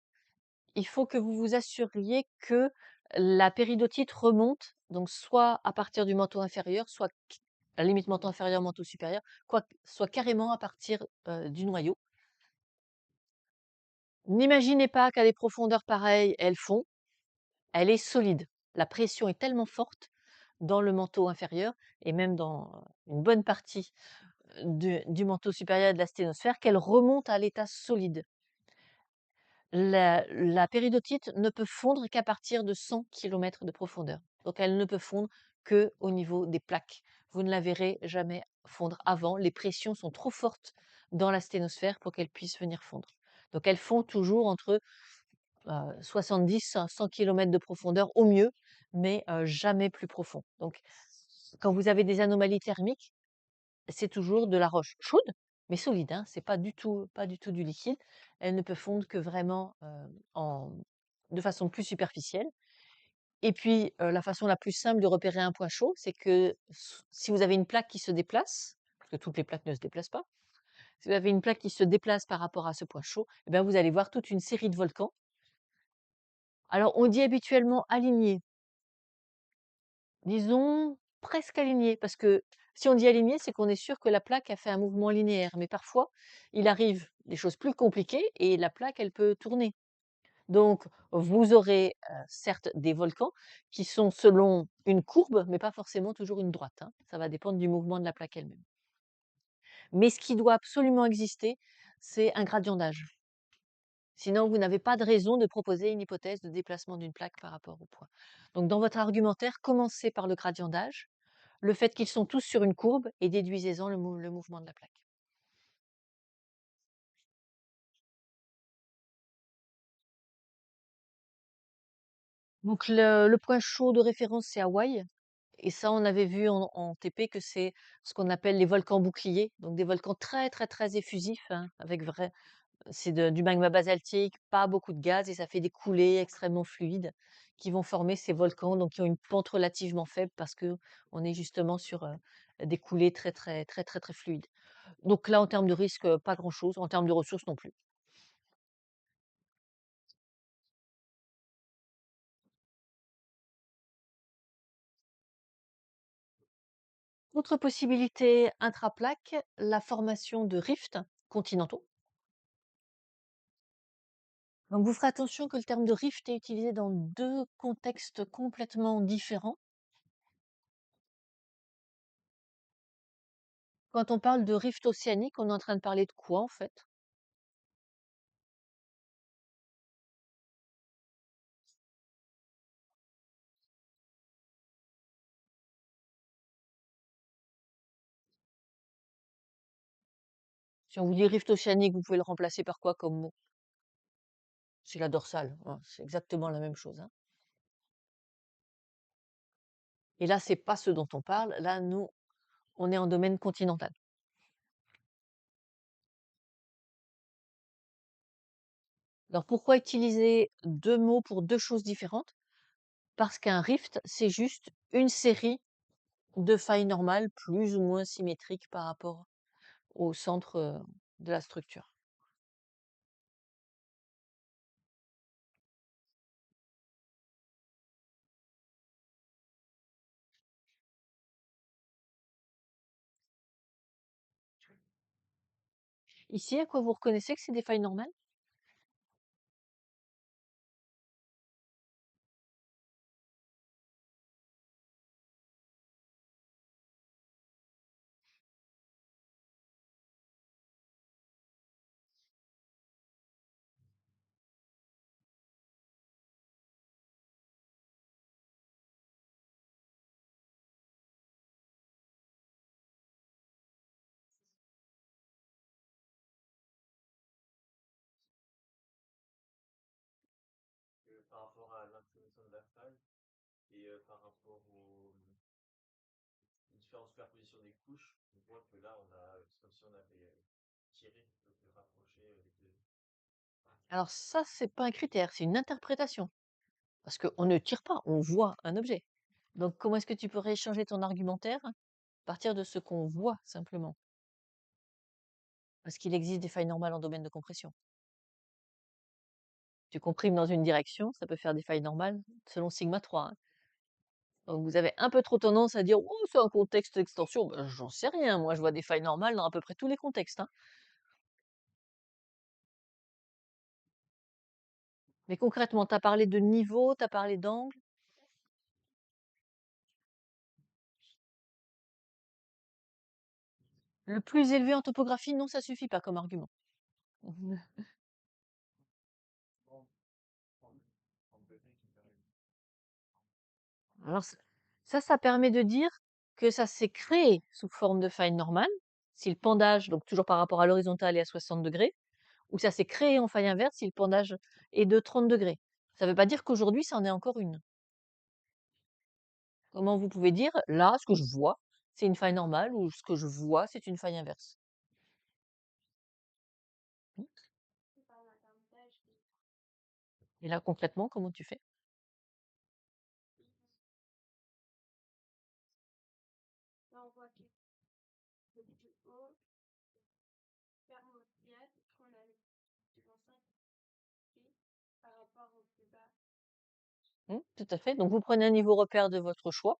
il faut que vous vous assuriez que la péridotite remonte, donc soit à partir du manteau inférieur, soit à la limite manteau inférieur, manteau supérieur, soit carrément à partir du noyau. N'imaginez pas qu'à des profondeurs pareilles, elle fond, elle est solide. La pression est tellement forte dans le manteau inférieur et même dans une bonne partie du manteau supérieur et de la sténosphère qu'elle remonte à l'état solide. La péridotite ne peut fondre qu'à partir de 100 kilomètres de profondeur. Donc elle ne peut fondre qu'au niveau des plaques. Vous ne la verrez jamais fondre avant. Les pressions sont trop fortes dans la sténosphère pour qu'elle puisse venir fondre. Donc elles font toujours entre 70 à 100 kilomètres de profondeur au mieux, mais jamais plus profond. Donc quand vous avez des anomalies thermiques, c'est toujours de la roche chaude, mais solide, hein, c'est pas du tout du liquide. Elle ne peut fondre que vraiment, en de façon plus superficielle et puis, la façon la plus simple de repérer un point chaud, c'est que si vous avez une plaque qui se déplace, parce que toutes les plaques ne se déplacent pas, si vous avez une plaque qui se déplace par rapport à ce point chaud, eh bien, vous allez voir toute une série de volcans. Alors on dit habituellement alignés, disons presque alignés, parce que si on dit aligné, c'est qu'on est sûr que la plaque a fait un mouvement linéaire. Mais parfois, il arrive des choses plus compliquées et la plaque, elle peut tourner. Donc, vous aurez certes des volcans qui sont selon une courbe, mais pas forcément toujours une droite, hein. Ça va dépendre du mouvement de la plaque elle-même. Mais ce qui doit absolument exister, c'est un gradient d'âge. Sinon, vous n'avez pas de raison de proposer une hypothèse de déplacement d'une plaque par rapport au point. Donc, dans votre argumentaire, commencez par le gradient d'âge, le fait qu'ils sont tous sur une courbe et déduisez-en le mouvement de la plaque. Donc le point chaud de référence, c'est Hawaï. Et ça, on avait vu en TP que c'est ce qu'on appelle les volcans boucliers, donc des volcans très très très effusifs, hein, avec c'est du magma basaltique, pas beaucoup de gaz et ça fait des coulées extrêmement fluides qui vont former ces volcans, donc qui ont une pente relativement faible parce que on est justement sur des coulées très très très très très fluides. Donc là, en termes de risque, pas grand-chose, en termes de ressources non plus. Autre possibilité intraplaque, la formation de rifts continentaux. Donc vous ferez attention que le terme de rift est utilisé dans deux contextes complètement différents. Quand on parle de rift océanique, on est en train de parler de quoi en fait? Si on vous dit rift océanique, vous pouvez le remplacer par quoi comme mot? C'est la dorsale, hein, c'est exactement la même chose, hein. Et là, c'est pas ce dont on parle. Là, nous, on est en domaine continental. Alors pourquoi utiliser deux mots pour deux choses différentes? Parce qu'un rift, c'est juste une série de failles normales plus ou moins symétriques par rapport au centre de la structure. Ici, à quoi vous reconnaissez que c'est des failles normales? Alors ça, c'est pas un critère, c'est une interprétation. Parce qu'on ne tire pas, on voit un objet. Donc comment est-ce que tu pourrais changer ton argumentaire à partir de ce qu'on voit simplement? Parce qu'il existe des failles normales en domaine de compression. Tu comprimes dans une direction, ça peut faire des failles normales selon sigma 3, hein. Donc vous avez un peu trop tendance à dire: «Oh, c'est un contexte d'extension». Ben, j'en sais rien, moi je vois des failles normales dans à peu près tous les contextes, hein. Mais concrètement, tu as parlé de niveau, tu as parlé d'angle. Le plus élevé en topographie, non, ça suffit pas comme argument. Alors ça permet de dire que ça s'est créé sous forme de faille normale, si le pendage, donc toujours par rapport à l'horizontale, est à 60°, ou ça s'est créé en faille inverse si le pendage est de 30°. Ça ne veut pas dire qu'aujourd'hui, ça en est encore une. Comment vous pouvez dire, là, ce que je vois, c'est une faille normale, ou ce que je vois, c'est une faille inverse? Mmh. Et là, concrètement, comment tu fais? Mmh, tout à fait. Donc vous prenez un niveau repère de votre choix.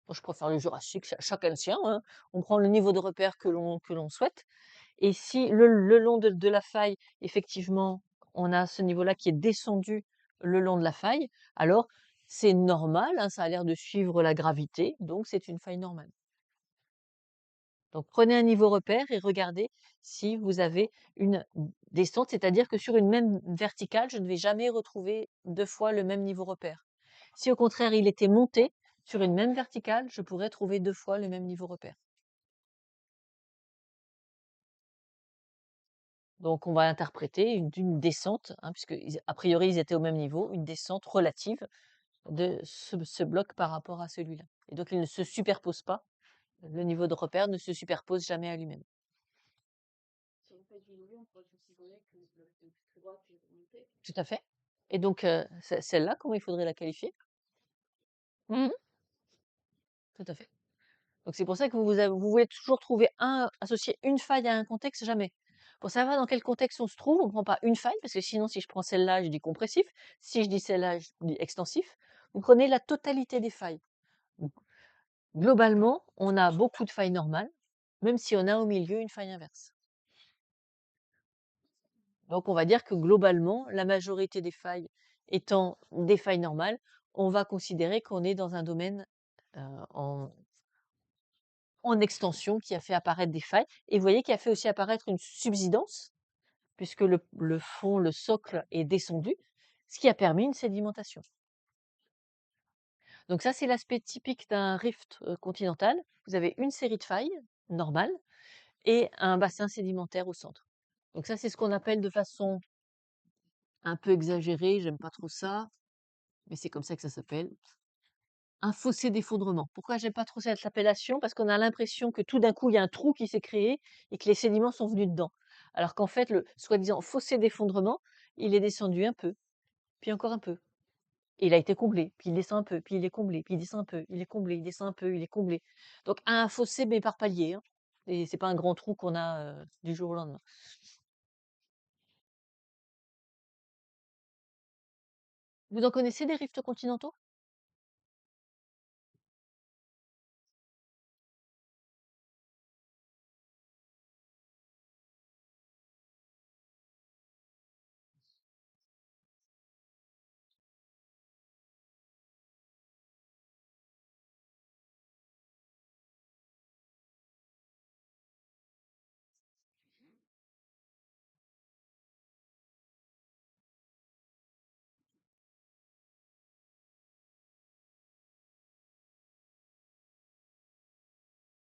Moi, je préfère le jurassique, chacun le sien, hein. On prend le niveau de repère que l'on souhaite. Et si le long de la faille, effectivement, on a ce niveau-là qui est descendu le long de la faille, alors c'est normal, hein, ça a l'air de suivre la gravité, donc c'est une faille normale. Donc prenez un niveau repère et regardez si vous avez une descente, c'est-à-dire que sur une même verticale, je ne vais jamais retrouver 2 fois le même niveau repère. Si au contraire il était monté, sur une même verticale, je pourrais trouver 2 fois le même niveau repère. Donc on va interpréter d'une descente, hein, puisque a priori ils étaient au même niveau, une descente relative de ce bloc par rapport à celui-là. Et donc il ne se superpose pas, le niveau de repère ne se superpose jamais à lui-même. Tout à fait. Et donc celle-là, comment il faudrait la qualifier? Mmh. Tout à fait. Donc c'est pour ça que vous voulez toujours trouver associer une faille à un contexte, jamais. Pour savoir dans quel contexte on se trouve, on ne prend pas une faille, parce que sinon, si je prends celle-là, je dis compressif. Si je dis celle-là, je dis extensif. Vous prenez la totalité des failles. Donc, globalement, on a beaucoup de failles normales, même si on a au milieu une faille inverse. Donc on va dire que globalement, la majorité des failles étant des failles normales, on va considérer qu'on est dans un domaine en extension qui a fait apparaître des failles. Et vous voyez qu'il a fait aussi apparaître une subsidence, puisque le fond, le socle est descendu, ce qui a permis une sédimentation. Donc ça, c'est l'aspect typique d'un rift continental. Vous avez une série de failles normales et un bassin sédimentaire au centre. Donc ça, c'est ce qu'on appelle de façon un peu exagérée, j'aime pas trop ça, mais c'est comme ça que ça s'appelle, un fossé d'effondrement. Pourquoi j'aime pas trop cette appellation? Parce qu'on a l'impression que tout d'un coup, il y a un trou qui s'est créé et que les sédiments sont venus dedans. Alors qu'en fait, le soi-disant fossé d'effondrement, il est descendu un peu, puis encore un peu. Et il a été comblé, puis il descend un peu, puis il est comblé, puis il descend un peu, il est comblé, il descend un peu, il est comblé. Donc un fossé, mais par palier, hein. Et c'est pas un grand trou qu'on a du jour au lendemain. Vous en connaissez des rifts continentaux?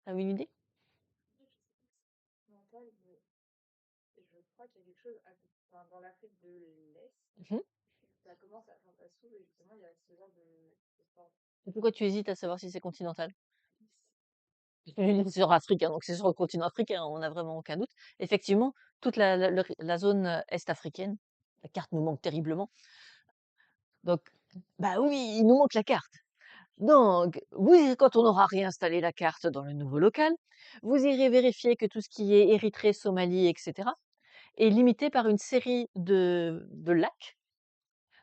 T'as une idée? Mhm. Et pourquoi tu hésites à savoir si c'est continental? C'est sur africain, donc c'est sur le continent africain, on n'a vraiment aucun doute. Effectivement, toute la zone est africaine, la carte nous manque terriblement. Donc, bah oui, il nous manque la carte. Donc, quand on aura réinstallé la carte dans le nouveau local, vous irez vérifier que tout ce qui est Érythrée, Somalie, etc. est limité par une série de lacs.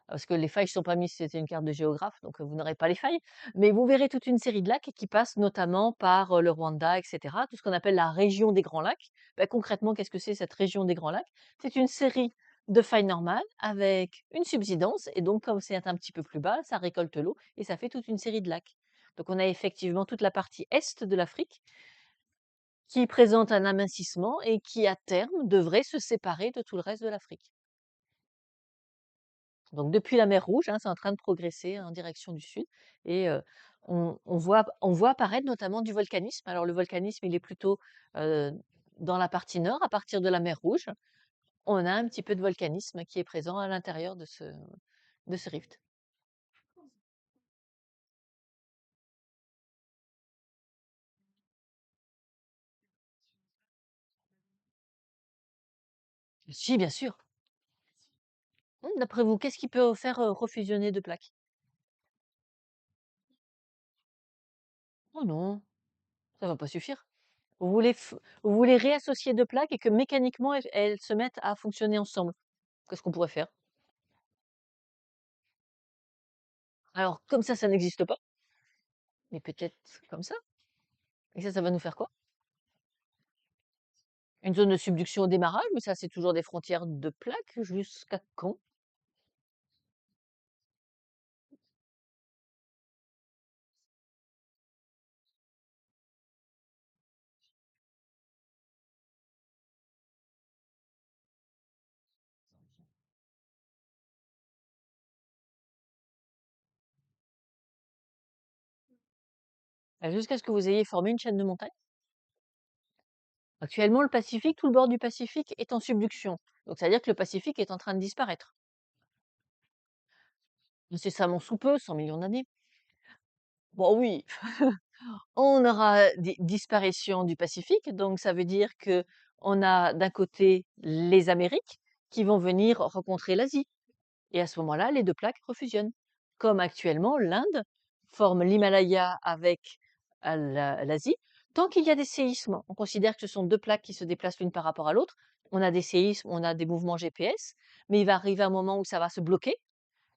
Parce que les failles ne sont pas mises, c'était une carte de géographe, donc vous n'aurez pas les failles. Mais vous verrez toute une série de lacs qui passent notamment par le Rwanda, etc. Tout ce qu'on appelle la région des Grands Lacs. Ben, concrètement, qu'est-ce que c'est cette région des Grands Lacs? C'est une série de failles normales avec une subsidence. Et donc, comme c'est un petit peu plus bas, ça récolte l'eau et ça fait toute une série de lacs. Donc, on a effectivement toute la partie est de l'Afrique qui présente un amincissement et qui, à terme, devrait se séparer de tout le reste de l'Afrique. Donc depuis la mer Rouge, hein, c'est en train de progresser en direction du sud et on voit apparaître notamment du volcanisme. Alors le volcanisme, il est plutôt, heu, dans la partie nord, à partir de la mer Rouge. On a un petit peu de volcanisme qui est présent à l'intérieur de ce rift. Si, bien sûr. D'après vous, qu'est-ce qui peut faire, refusionner 2 plaques? Oh non, ça va pas suffire. Vous voulez réassocier 2 plaques et que mécaniquement elles se mettent à fonctionner ensemble. Qu'est-ce qu'on pourrait faire? Alors comme ça n'existe pas, mais peut-être comme ça? Et ça va nous faire quoi? Une zone de subduction au démarrage, mais ça, c'est toujours des frontières de plaques, jusqu'à quand? Jusqu'à ce que vous ayez formé une chaîne de montagnes? Actuellement, le Pacifique, tout le bord du Pacifique est en subduction. Donc, ça veut dire que le Pacifique est en train de disparaître. Incessamment sous peu, 100 millions d'années. Bon, oui, on aura des disparitions du Pacifique, donc ça veut dire que on a d'un côté les Amériques qui vont venir rencontrer l'Asie. Et à ce moment-là, les 2 plaques refusionnent. Comme actuellement, l'Inde forme l'Himalaya avec, l'Asie. Tant qu'il y a des séismes, on considère que ce sont 2 plaques qui se déplacent l'une par rapport à l'autre. On a des séismes, on a des mouvements GPS, mais il va arriver un moment où ça va se bloquer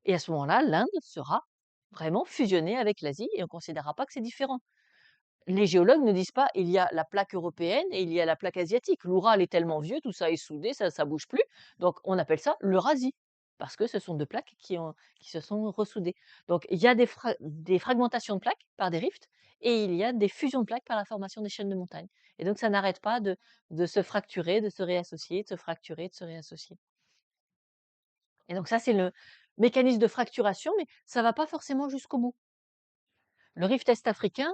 et à ce moment-là, l'Inde sera vraiment fusionnée avec l'Asie et on considérera pas que c'est différent. Les géologues ne disent pas: «Il y a la plaque européenne et il y a la plaque asiatique». L'Oural est tellement vieux, tout ça est soudé, ça bouge plus, donc on appelle ça l'Eurasie, parce que ce sont 2 plaques qui se sont ressoudées. Donc il y a des fragmentations de plaques par des rifts et il y a des fusions de plaques par la formation des chaînes de montagnes et donc ça n'arrête pas de se fracturer, de se réassocier, de se fracturer, de se réassocier et donc ça, c'est le mécanisme de fracturation, mais ça va pas forcément jusqu'au bout. Le rift est-africain,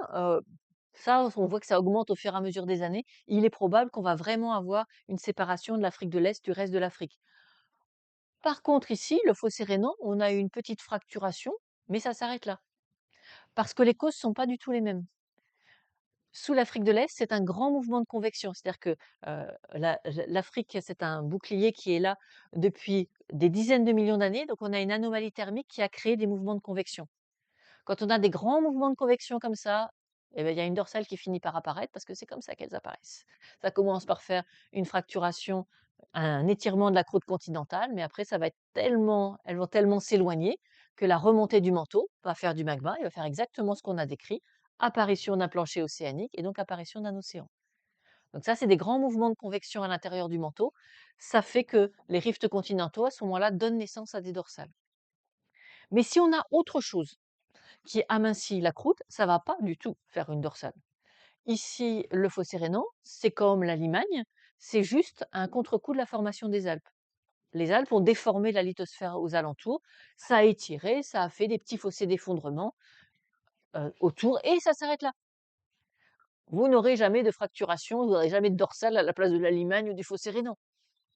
ça, on voit que ça augmente au fur et à mesure des années. Il est probable qu'on va vraiment avoir une séparation de l'Afrique de l'Est du reste de l'Afrique. Par contre, ici, le fossé rhénan, on a eu une petite fracturation, mais ça s'arrête là. Parce que les causes sont pas du tout les mêmes. Sous l'Afrique de l'Est, c'est un grand mouvement de convection. C'est-à-dire que l'Afrique, c'est un bouclier qui est là depuis des dizaines de millions d'années. Donc, on a une anomalie thermique qui a créé des mouvements de convection. Quand on a des grands mouvements de convection comme ça, eh ben, il y a une dorsale qui finit par apparaître parce que c'est comme ça qu'elles apparaissent. Ça commence par faire une fracturation, un étirement de la croûte continentale, mais après ça va être tellement, elles vont tellement s'éloigner que la remontée du manteau va faire du magma, il va faire exactement ce qu'on a décrit, apparition d'un plancher océanique et donc apparition d'un océan. Donc ça, c'est des grands mouvements de convection à l'intérieur du manteau. Ça fait que les rifts continentaux, à ce moment-là, donnent naissance à des dorsales. Mais si on a autre chose, qui amincit la croûte, ça va pas du tout faire une dorsale. Ici, le fossé rhénan, c'est comme la Limagne, c'est juste un contre-coup de la formation des Alpes. Les Alpes ont déformé la lithosphère aux alentours, ça a étiré, ça a fait des petits fossés d'effondrement autour, et ça s'arrête là. Vous n'aurez jamais de fracturation, vous n'aurez jamais de dorsale à la place de la Limagne ou du fossé rhénan.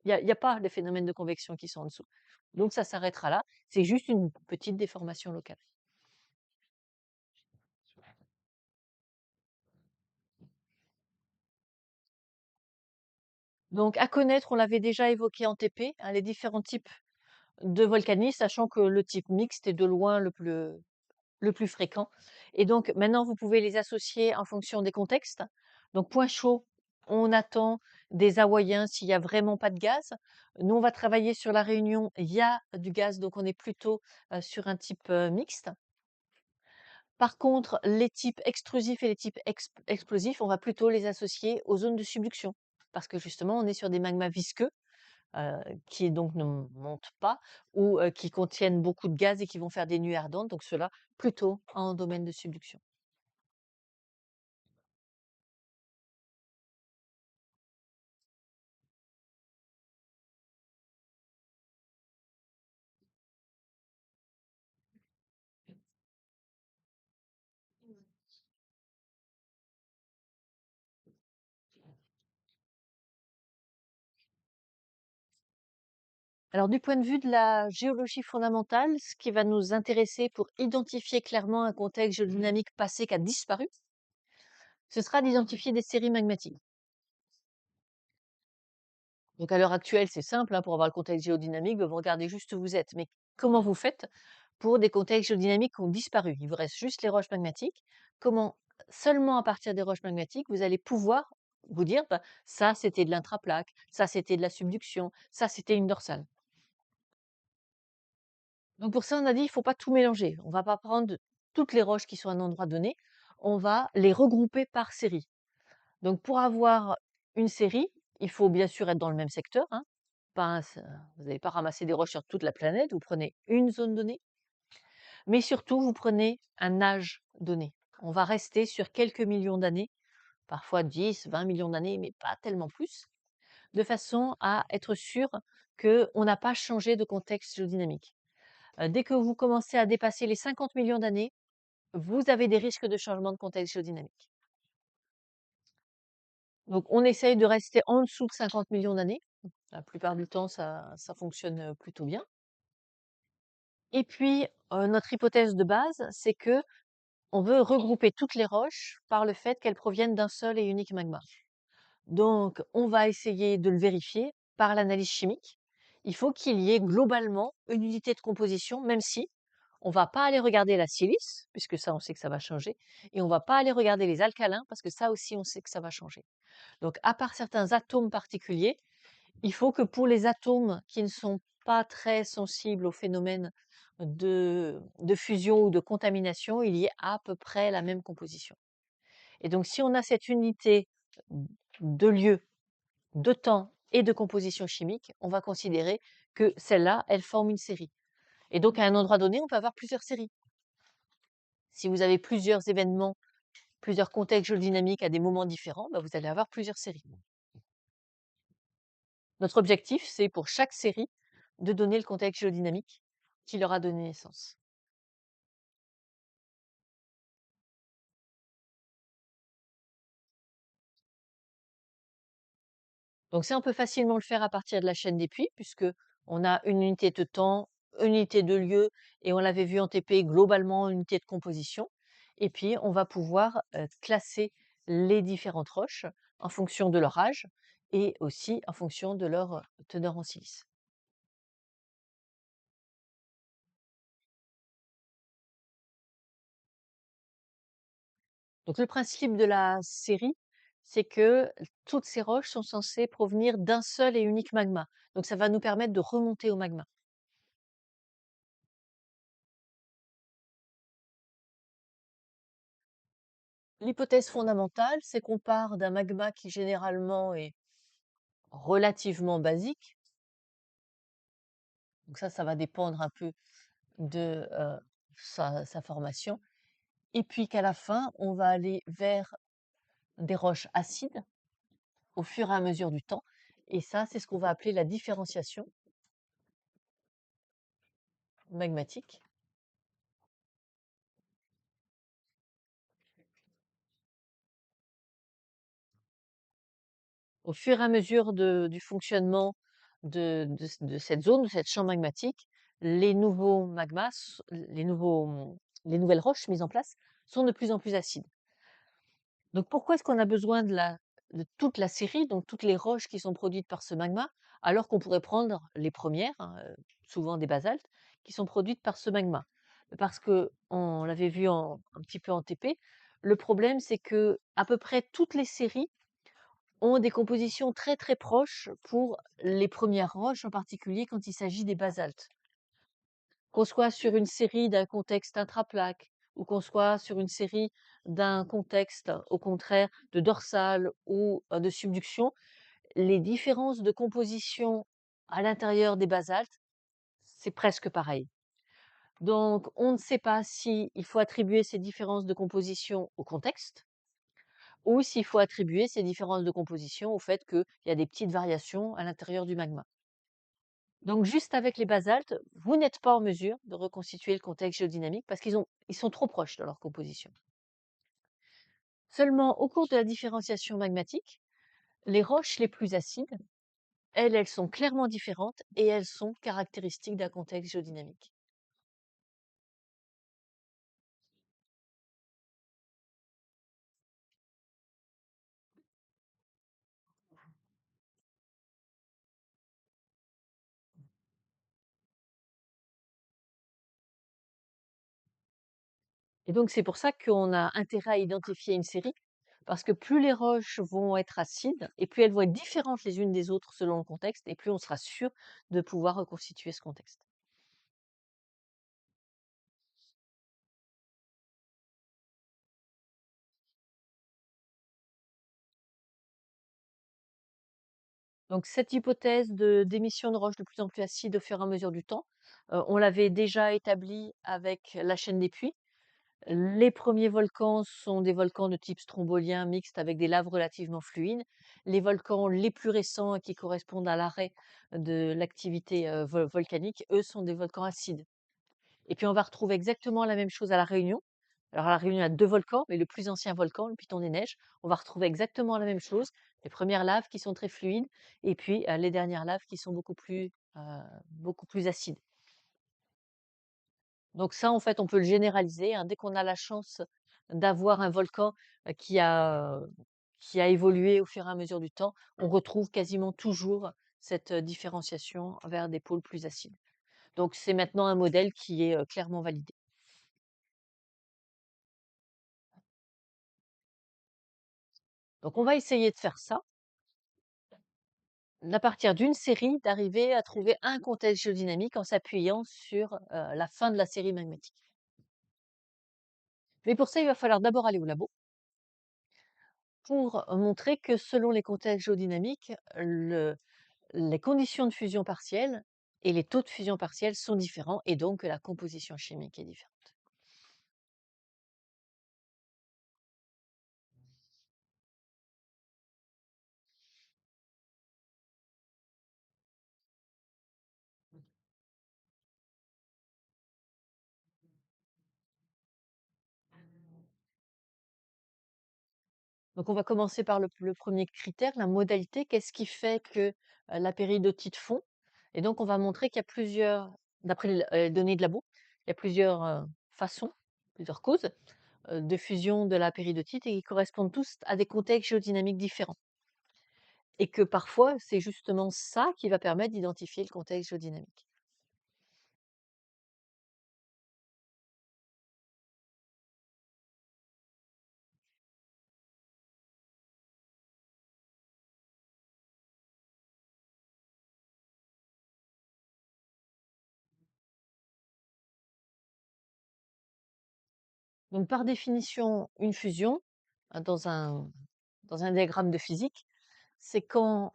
Il y a pas de phénomènes de convection qui sont en dessous. Donc ça s'arrêtera là, c'est juste une petite déformation locale. Donc à connaître, on l'avait déjà évoqué en TP, hein, les différents types de volcanisme, sachant que le type mixte est de loin le plus fréquent. Et donc maintenant, vous pouvez les associer en fonction des contextes. Donc point chaud, on attend des Hawaïens s'il y a vraiment pas de gaz. Nous, on va travailler sur la Réunion, il y a du gaz, donc on est plutôt sur un type mixte. Par contre, les types extrusifs et les types explosifs, on va plutôt les associer aux zones de subduction. Parce que justement, on est sur des magmas visqueux qui donc ne montent pas ou qui contiennent beaucoup de gaz et qui vont faire des nuées ardentes, donc cela plutôt en domaine de subduction. Alors, du point de vue de la géologie fondamentale, ce qui va nous intéresser pour identifier clairement un contexte géodynamique passé qui a disparu, ce sera d'identifier des séries magmatiques. Donc, à l'heure actuelle, c'est simple, hein, pour avoir le contexte géodynamique, vous regardez juste où vous êtes. Mais comment vous faites pour des contextes géodynamiques qui ont disparu? Il vous reste juste les roches magmatiques. Comment, seulement à partir des roches magmatiques, vous allez pouvoir vous dire, bah, ça c'était de l'intraplaque, ça c'était de la subduction, ça c'était une dorsale. Donc pour ça, on a dit, il faut pas tout mélanger. On va pas prendre toutes les roches qui sont à un endroit donné, on va les regrouper par série. Donc pour avoir une série, il faut bien sûr être dans le même secteur, hein. Pas vous n'allez pas ramasser des roches sur toute la planète, vous prenez une zone donnée, mais surtout vous prenez un âge donné. On va rester sur quelques millions d'années, parfois 10, 20 millions d'années, mais pas tellement plus, de façon à être sûr qu'on n'a pas changé de contexte géodynamique. Dès que vous commencez à dépasser les 50 millions d'années, vous avez des risques de changement de contexte géodynamique. Donc on essaye de rester en dessous de 50 millions d'années. La plupart du temps, ça fonctionne plutôt bien. Et puis, notre hypothèse de base, c'est que on veut regrouper toutes les roches par le fait qu'elles proviennent d'un seul et unique magma. Donc, on va essayer de le vérifier par l'analyse chimique. Il faut qu'il y ait globalement une unité de composition, même si on va pas aller regarder la silice, puisque ça, on sait que ça va changer, et on va pas aller regarder les alcalins, parce que ça aussi, on sait que ça va changer. Donc, à part certains atomes particuliers, il faut que pour les atomes qui ne sont pas très sensibles au phénomène de fusion ou de contamination, il y ait à peu près la même composition. Et donc, si on a cette unité de lieu, de temps et de composition chimique, on va considérer que celle-là, elle forme une série. Et donc, à un endroit donné, on peut avoir plusieurs séries. Si vous avez plusieurs événements, plusieurs contextes géodynamiques à des moments différents, bah, vous allez avoir plusieurs séries. Notre objectif, c'est pour chaque série de donner le contexte géodynamique qui leur a donné naissance. Donc ça, on peut facilement le faire à partir de la chaîne des puits, puisque on a une unité de temps, une unité de lieu, et on l'avait vu en TP, globalement une unité de composition. Et puis, on va pouvoir classer les différentes roches en fonction de leur âge et aussi en fonction de leur teneur en silice. Donc le principe de la série, c'est que toutes ces roches sont censées provenir d'un seul et unique magma. Donc ça va nous permettre de remonter au magma. L'hypothèse fondamentale, c'est qu'on part d'un magma qui généralement est relativement basique. Donc ça va dépendre un peu de sa formation. Et puis qu'à la fin, on va aller vers des roches acides au fur et à mesure du temps. Et ça, c'est ce qu'on va appeler la différenciation magmatique. Au fur et à mesure du fonctionnement de cette zone, de cette chambre magmatique, les nouveaux magmas, les nouvelles roches mises en place sont de plus en plus acides. Donc pourquoi est-ce qu'on a besoin de toute la série, donc toutes les roches qui sont produites par ce magma, alors qu'on pourrait prendre les premières, hein, souvent des basaltes, qui sont produites par ce magma? Parce que on l'avait vu un petit peu en TP, le problème c'est que à peu près toutes les séries ont des compositions très très proches pour les premières roches, en particulier quand il s'agit des basaltes. Qu'on soit sur une série d'un contexte intraplaque ou qu'on soit sur une série d'un contexte, au contraire, de dorsale ou de subduction, les différences de composition à l'intérieur des basaltes, c'est presque pareil. Donc, on ne sait pas si il faut attribuer ces différences de composition au contexte, ou s'il faut attribuer ces différences de composition au fait qu'il y a des petites variations à l'intérieur du magma. Donc juste avec les basaltes, vous n'êtes pas en mesure de reconstituer le contexte géodynamique parce ils sont trop proches dans leur composition. Seulement au cours de la différenciation magmatique, les roches les plus acides elles sont clairement différentes et elles sont caractéristiques d'un contexte géodynamique. Et donc c'est pour ça qu'on a intérêt à identifier une série, parce que plus les roches vont être acides et plus elles vont être différentes les unes des autres selon le contexte et plus on sera sûr de pouvoir reconstituer ce contexte. Donc cette hypothèse d'émission de roches de plus en plus acides au fur et à mesure du temps, on l'avait déjà établie avec la chaîne des puits. Les premiers volcans sont des volcans de type strombolien mixte avec des laves relativement fluides. Les volcans les plus récents qui correspondent à l'arrêt de l'activité volcanique, eux, sont des volcans acides. Et puis on va retrouver exactement la même chose à La Réunion. Alors à La Réunion, il y a deux volcans, mais le plus ancien volcan, le Piton des Neiges, on va retrouver exactement la même chose. Les premières laves qui sont très fluides, et puis les dernières laves qui sont beaucoup plus acides. Donc ça, en fait, on peut le généraliser, hein. Dès qu'on a la chance d'avoir un volcan qui a évolué au fur et à mesure du temps, on retrouve quasiment toujours cette différenciation vers des pôles plus acides. Donc c'est maintenant un modèle qui est clairement validé. Donc on va essayer de faire ça, à partir d'une série, d'arriver à trouver un contexte géodynamique en s'appuyant sur la fin de la série magmatique. Mais pour ça, il va falloir d'abord aller au labo pour montrer que selon les contextes géodynamiques, les conditions de fusion partielle et les taux de fusion partielle sont différents et donc que la composition chimique est différente. Donc on va commencer par le premier critère, la modalité. Qu'est-ce qui fait que la péridotite fond? Et donc on va montrer qu'il y a plusieurs, d'après les données de labo, il y a plusieurs façons, plusieurs causes de fusion de la péridotite et qui correspondent tous à des contextes géodynamiques différents. Et que parfois, c'est justement ça qui va permettre d'identifier le contexte géodynamique. Donc par définition, une fusion, dans un diagramme de physique, c'est quand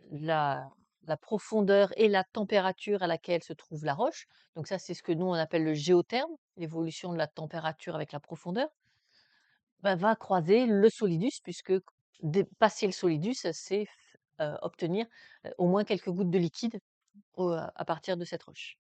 la, la profondeur et la température à laquelle se trouve la roche, donc ça c'est ce que nous on appelle le géotherme, l'évolution de la température avec la profondeur, va croiser le solidus, puisque passer le solidus, c'est obtenir au moins quelques gouttes de liquide à partir de cette roche.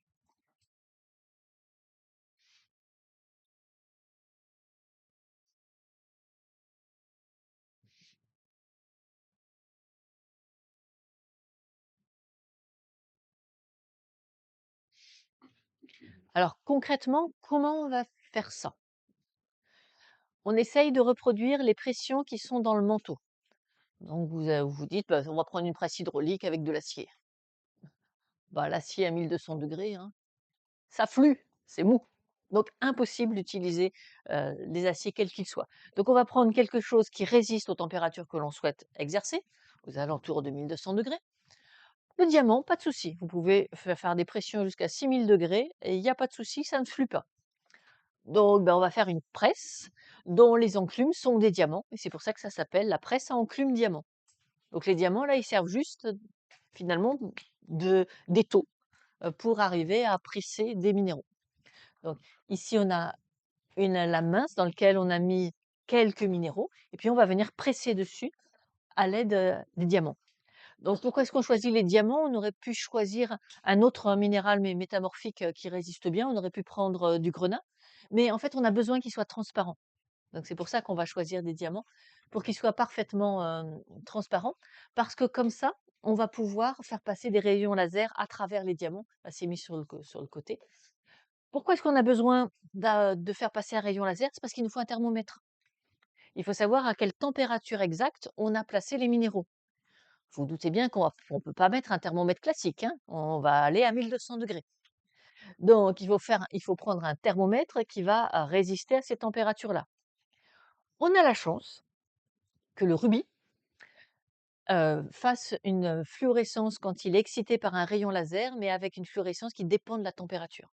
Alors concrètement, comment on va faire ça? On essaye de reproduire les pressions qui sont dans le manteau. Donc vous dites: «Bah, on va prendre une presse hydraulique avec de l'acier». Bah, l'acier à 1200°, hein, ça flue, c'est mou. Donc impossible d'utiliser les aciers quels qu'ils soient. Donc on va prendre quelque chose qui résiste aux températures que l'on souhaite exercer, aux alentours de 1200°. Le diamant, pas de souci, vous pouvez faire des pressions jusqu'à 6000° et il y a pas de souci, ça ne flue pas. Donc on va faire une presse dont les enclumes sont des diamants et c'est pour ça que ça s'appelle la presse à enclume diamant. Donc les diamants là, ils servent juste, finalement d'étau, pour arriver à prisser des minéraux. Donc ici, on a une lame mince dans laquelle on a mis quelques minéraux et puis on va venir presser dessus à l'aide, des diamants. Donc pourquoi est-ce qu'on choisit les diamants? On aurait pu choisir un autre minéral mais métamorphique, qui résiste bien. On aurait pu prendre, du grenat, mais en fait, on a besoin qu'il soit transparent. Donc c'est pour ça qu'on va choisir des diamants, pour qu'ils soient parfaitement, transparents, parce que comme ça, on va pouvoir faire passer des rayons laser à travers les diamants. Là, c'est mis sur le côté. Pourquoi est-ce qu'on a besoin de faire passer un rayon laser? C'est parce qu'il nous faut un thermomètre. Il faut savoir à quelle température exacte on a placé les minéraux. Vous vous doutez bien qu'on ne peut pas mettre un thermomètre classique, hein, on va aller à 1200°. Donc il faut prendre un thermomètre qui va, résister à ces températures-là. On a la chance que le rubis, fasse une fluorescence quand il est excité par un rayon laser, mais avec une fluorescence qui dépend de la température.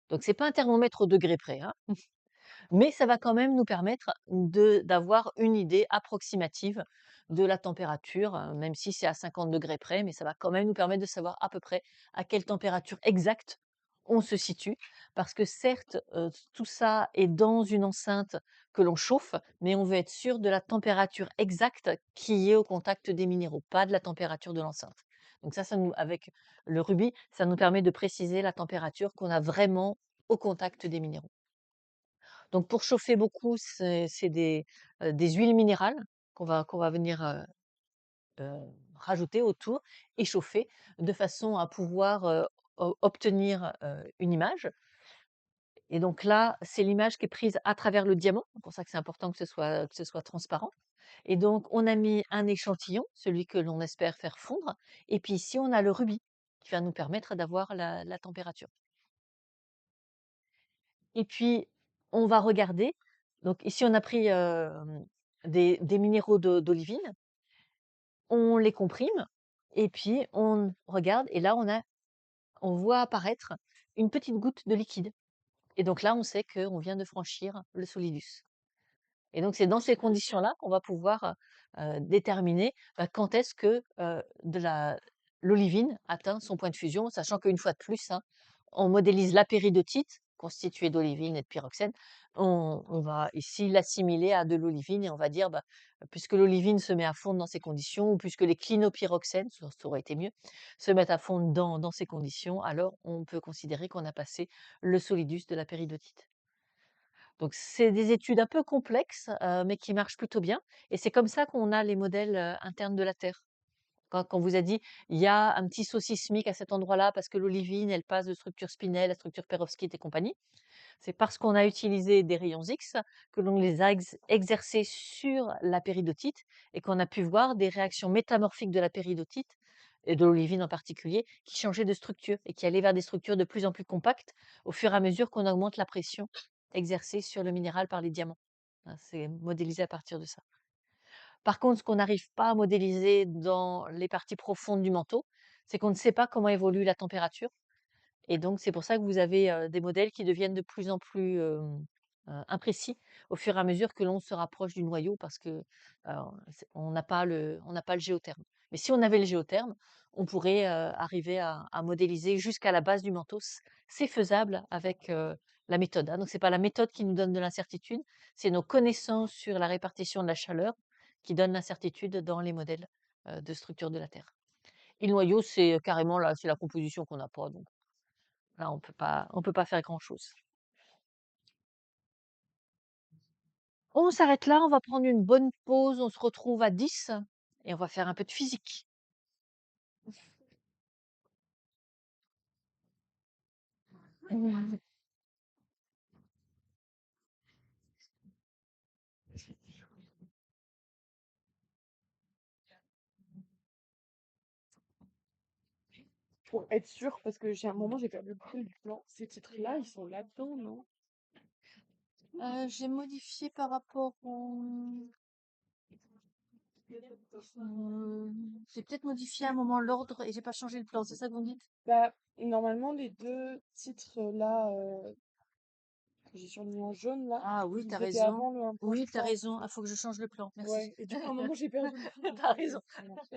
Donc c'est pas un thermomètre au degré près, hein, mais ça va quand même nous permettre d'avoir une idée approximative de la température, même si c'est à 50° près, mais ça va quand même nous permettre de savoir à peu près à quelle température exacte on se situe. Parce que certes, tout ça est dans une enceinte que l'on chauffe, mais on veut être sûr de la température exacte qui est au contact des minéraux, pas de la température de l'enceinte. Donc avec le rubis, ça nous permet de préciser la température qu'on a vraiment au contact des minéraux. Donc pour chauffer beaucoup, c'est des huiles minérales qu'on va venir, heu, rajouter autour et chauffer de façon à pouvoir, obtenir, une image. Et donc là, c'est l'image qui est prise à travers le diamant. C'est pour ça que c'est important que ce soit transparent. Et donc on a mis un échantillon, celui que l'on espère faire fondre, et puis ici on a le rubis qui va nous permettre d'avoir la température. Et puis, on va regarder. Donc ici, on a pris, des minéraux d'olivine, on les comprime et puis on regarde et là, on voit apparaître une petite goutte de liquide et donc là, on sait qu'on vient de franchir le solidus. Et donc c'est dans ces conditions-là qu'on va pouvoir, déterminer, quand est-ce que, l'olivine atteint son point de fusion, sachant qu'une fois de plus, hein, on modélise la péridotite constituée d'olivine et de pyroxène. On va ici l'assimiler à de l'olivine et on va dire, puisque l'olivine se met à fondre dans ces conditions ou puisque les clinopyroxènes, ça aurait été mieux, se mettent à fondre dans ces conditions, alors on peut considérer qu'on a passé le solidus de la péridotite. Donc c'est des études un peu complexes, mais qui marchent plutôt bien et c'est comme ça qu'on a les modèles, internes de la Terre. Quand on vous a dit: «Il y a un petit saut sismique à cet endroit-là parce que l'olivine, elle passe de structure spinelle à structure perovskite et compagnie», c'est parce qu'on a utilisé des rayons X, que l'on les a exercés sur la péridotite et qu'on a pu voir des réactions métamorphiques de la péridotite et de l'olivine en particulier, qui changeaient de structure et qui allaient vers des structures de plus en plus compactes au fur et à mesure qu'on augmente la pression exercée sur le minéral par les diamants. Hein, c'est modélisé à partir de ça. Par contre, ce qu'on n'arrive pas à modéliser dans les parties profondes du manteau, c'est qu'on ne sait pas comment évolue la température et donc c'est pour ça que vous avez, des modèles qui deviennent de plus en plus, imprécis au fur et à mesure que l'on se rapproche du noyau parce que, on n'a pas le géotherme. Mais si on avait le géotherme, on pourrait, arriver à modéliser jusqu'à la base du manteau. C'est faisable avec, la méthode, hein. Donc c'est pas la méthode qui nous donne de l'incertitude, c'est nos connaissances sur la répartition de la chaleur qui donnent l'incertitude dans les modèles, de structure de la Terre. Et le noyau, c'est carrément c'est la composition qu'on n'a pas, donc là, on peut pas faire grand-chose. On s'arrête là, on va prendre une bonne pause, on se retrouve à 10 et on va faire un peu de physique. Pour être sûre, parce que j'ai un moment, j'ai perdu le fil du plan. Ces titres-là, ils sont là-dedans, non? J'ai modifié par rapport au j'ai peut-être modifié à un moment l'ordre et j'ai pas changé le plan, c'est ça que vous me dites? Bah, normalement, les deux titres là, que j'ai surligné en jaune là, Ah oui, t'as ils étaient raison. avant le Oui, t'as 1.3. raison. Ah, faut que je change le plan. Merci. Ouais, et du coup, à un moment, j'ai perdu le fil. T'as raison. Ça marche.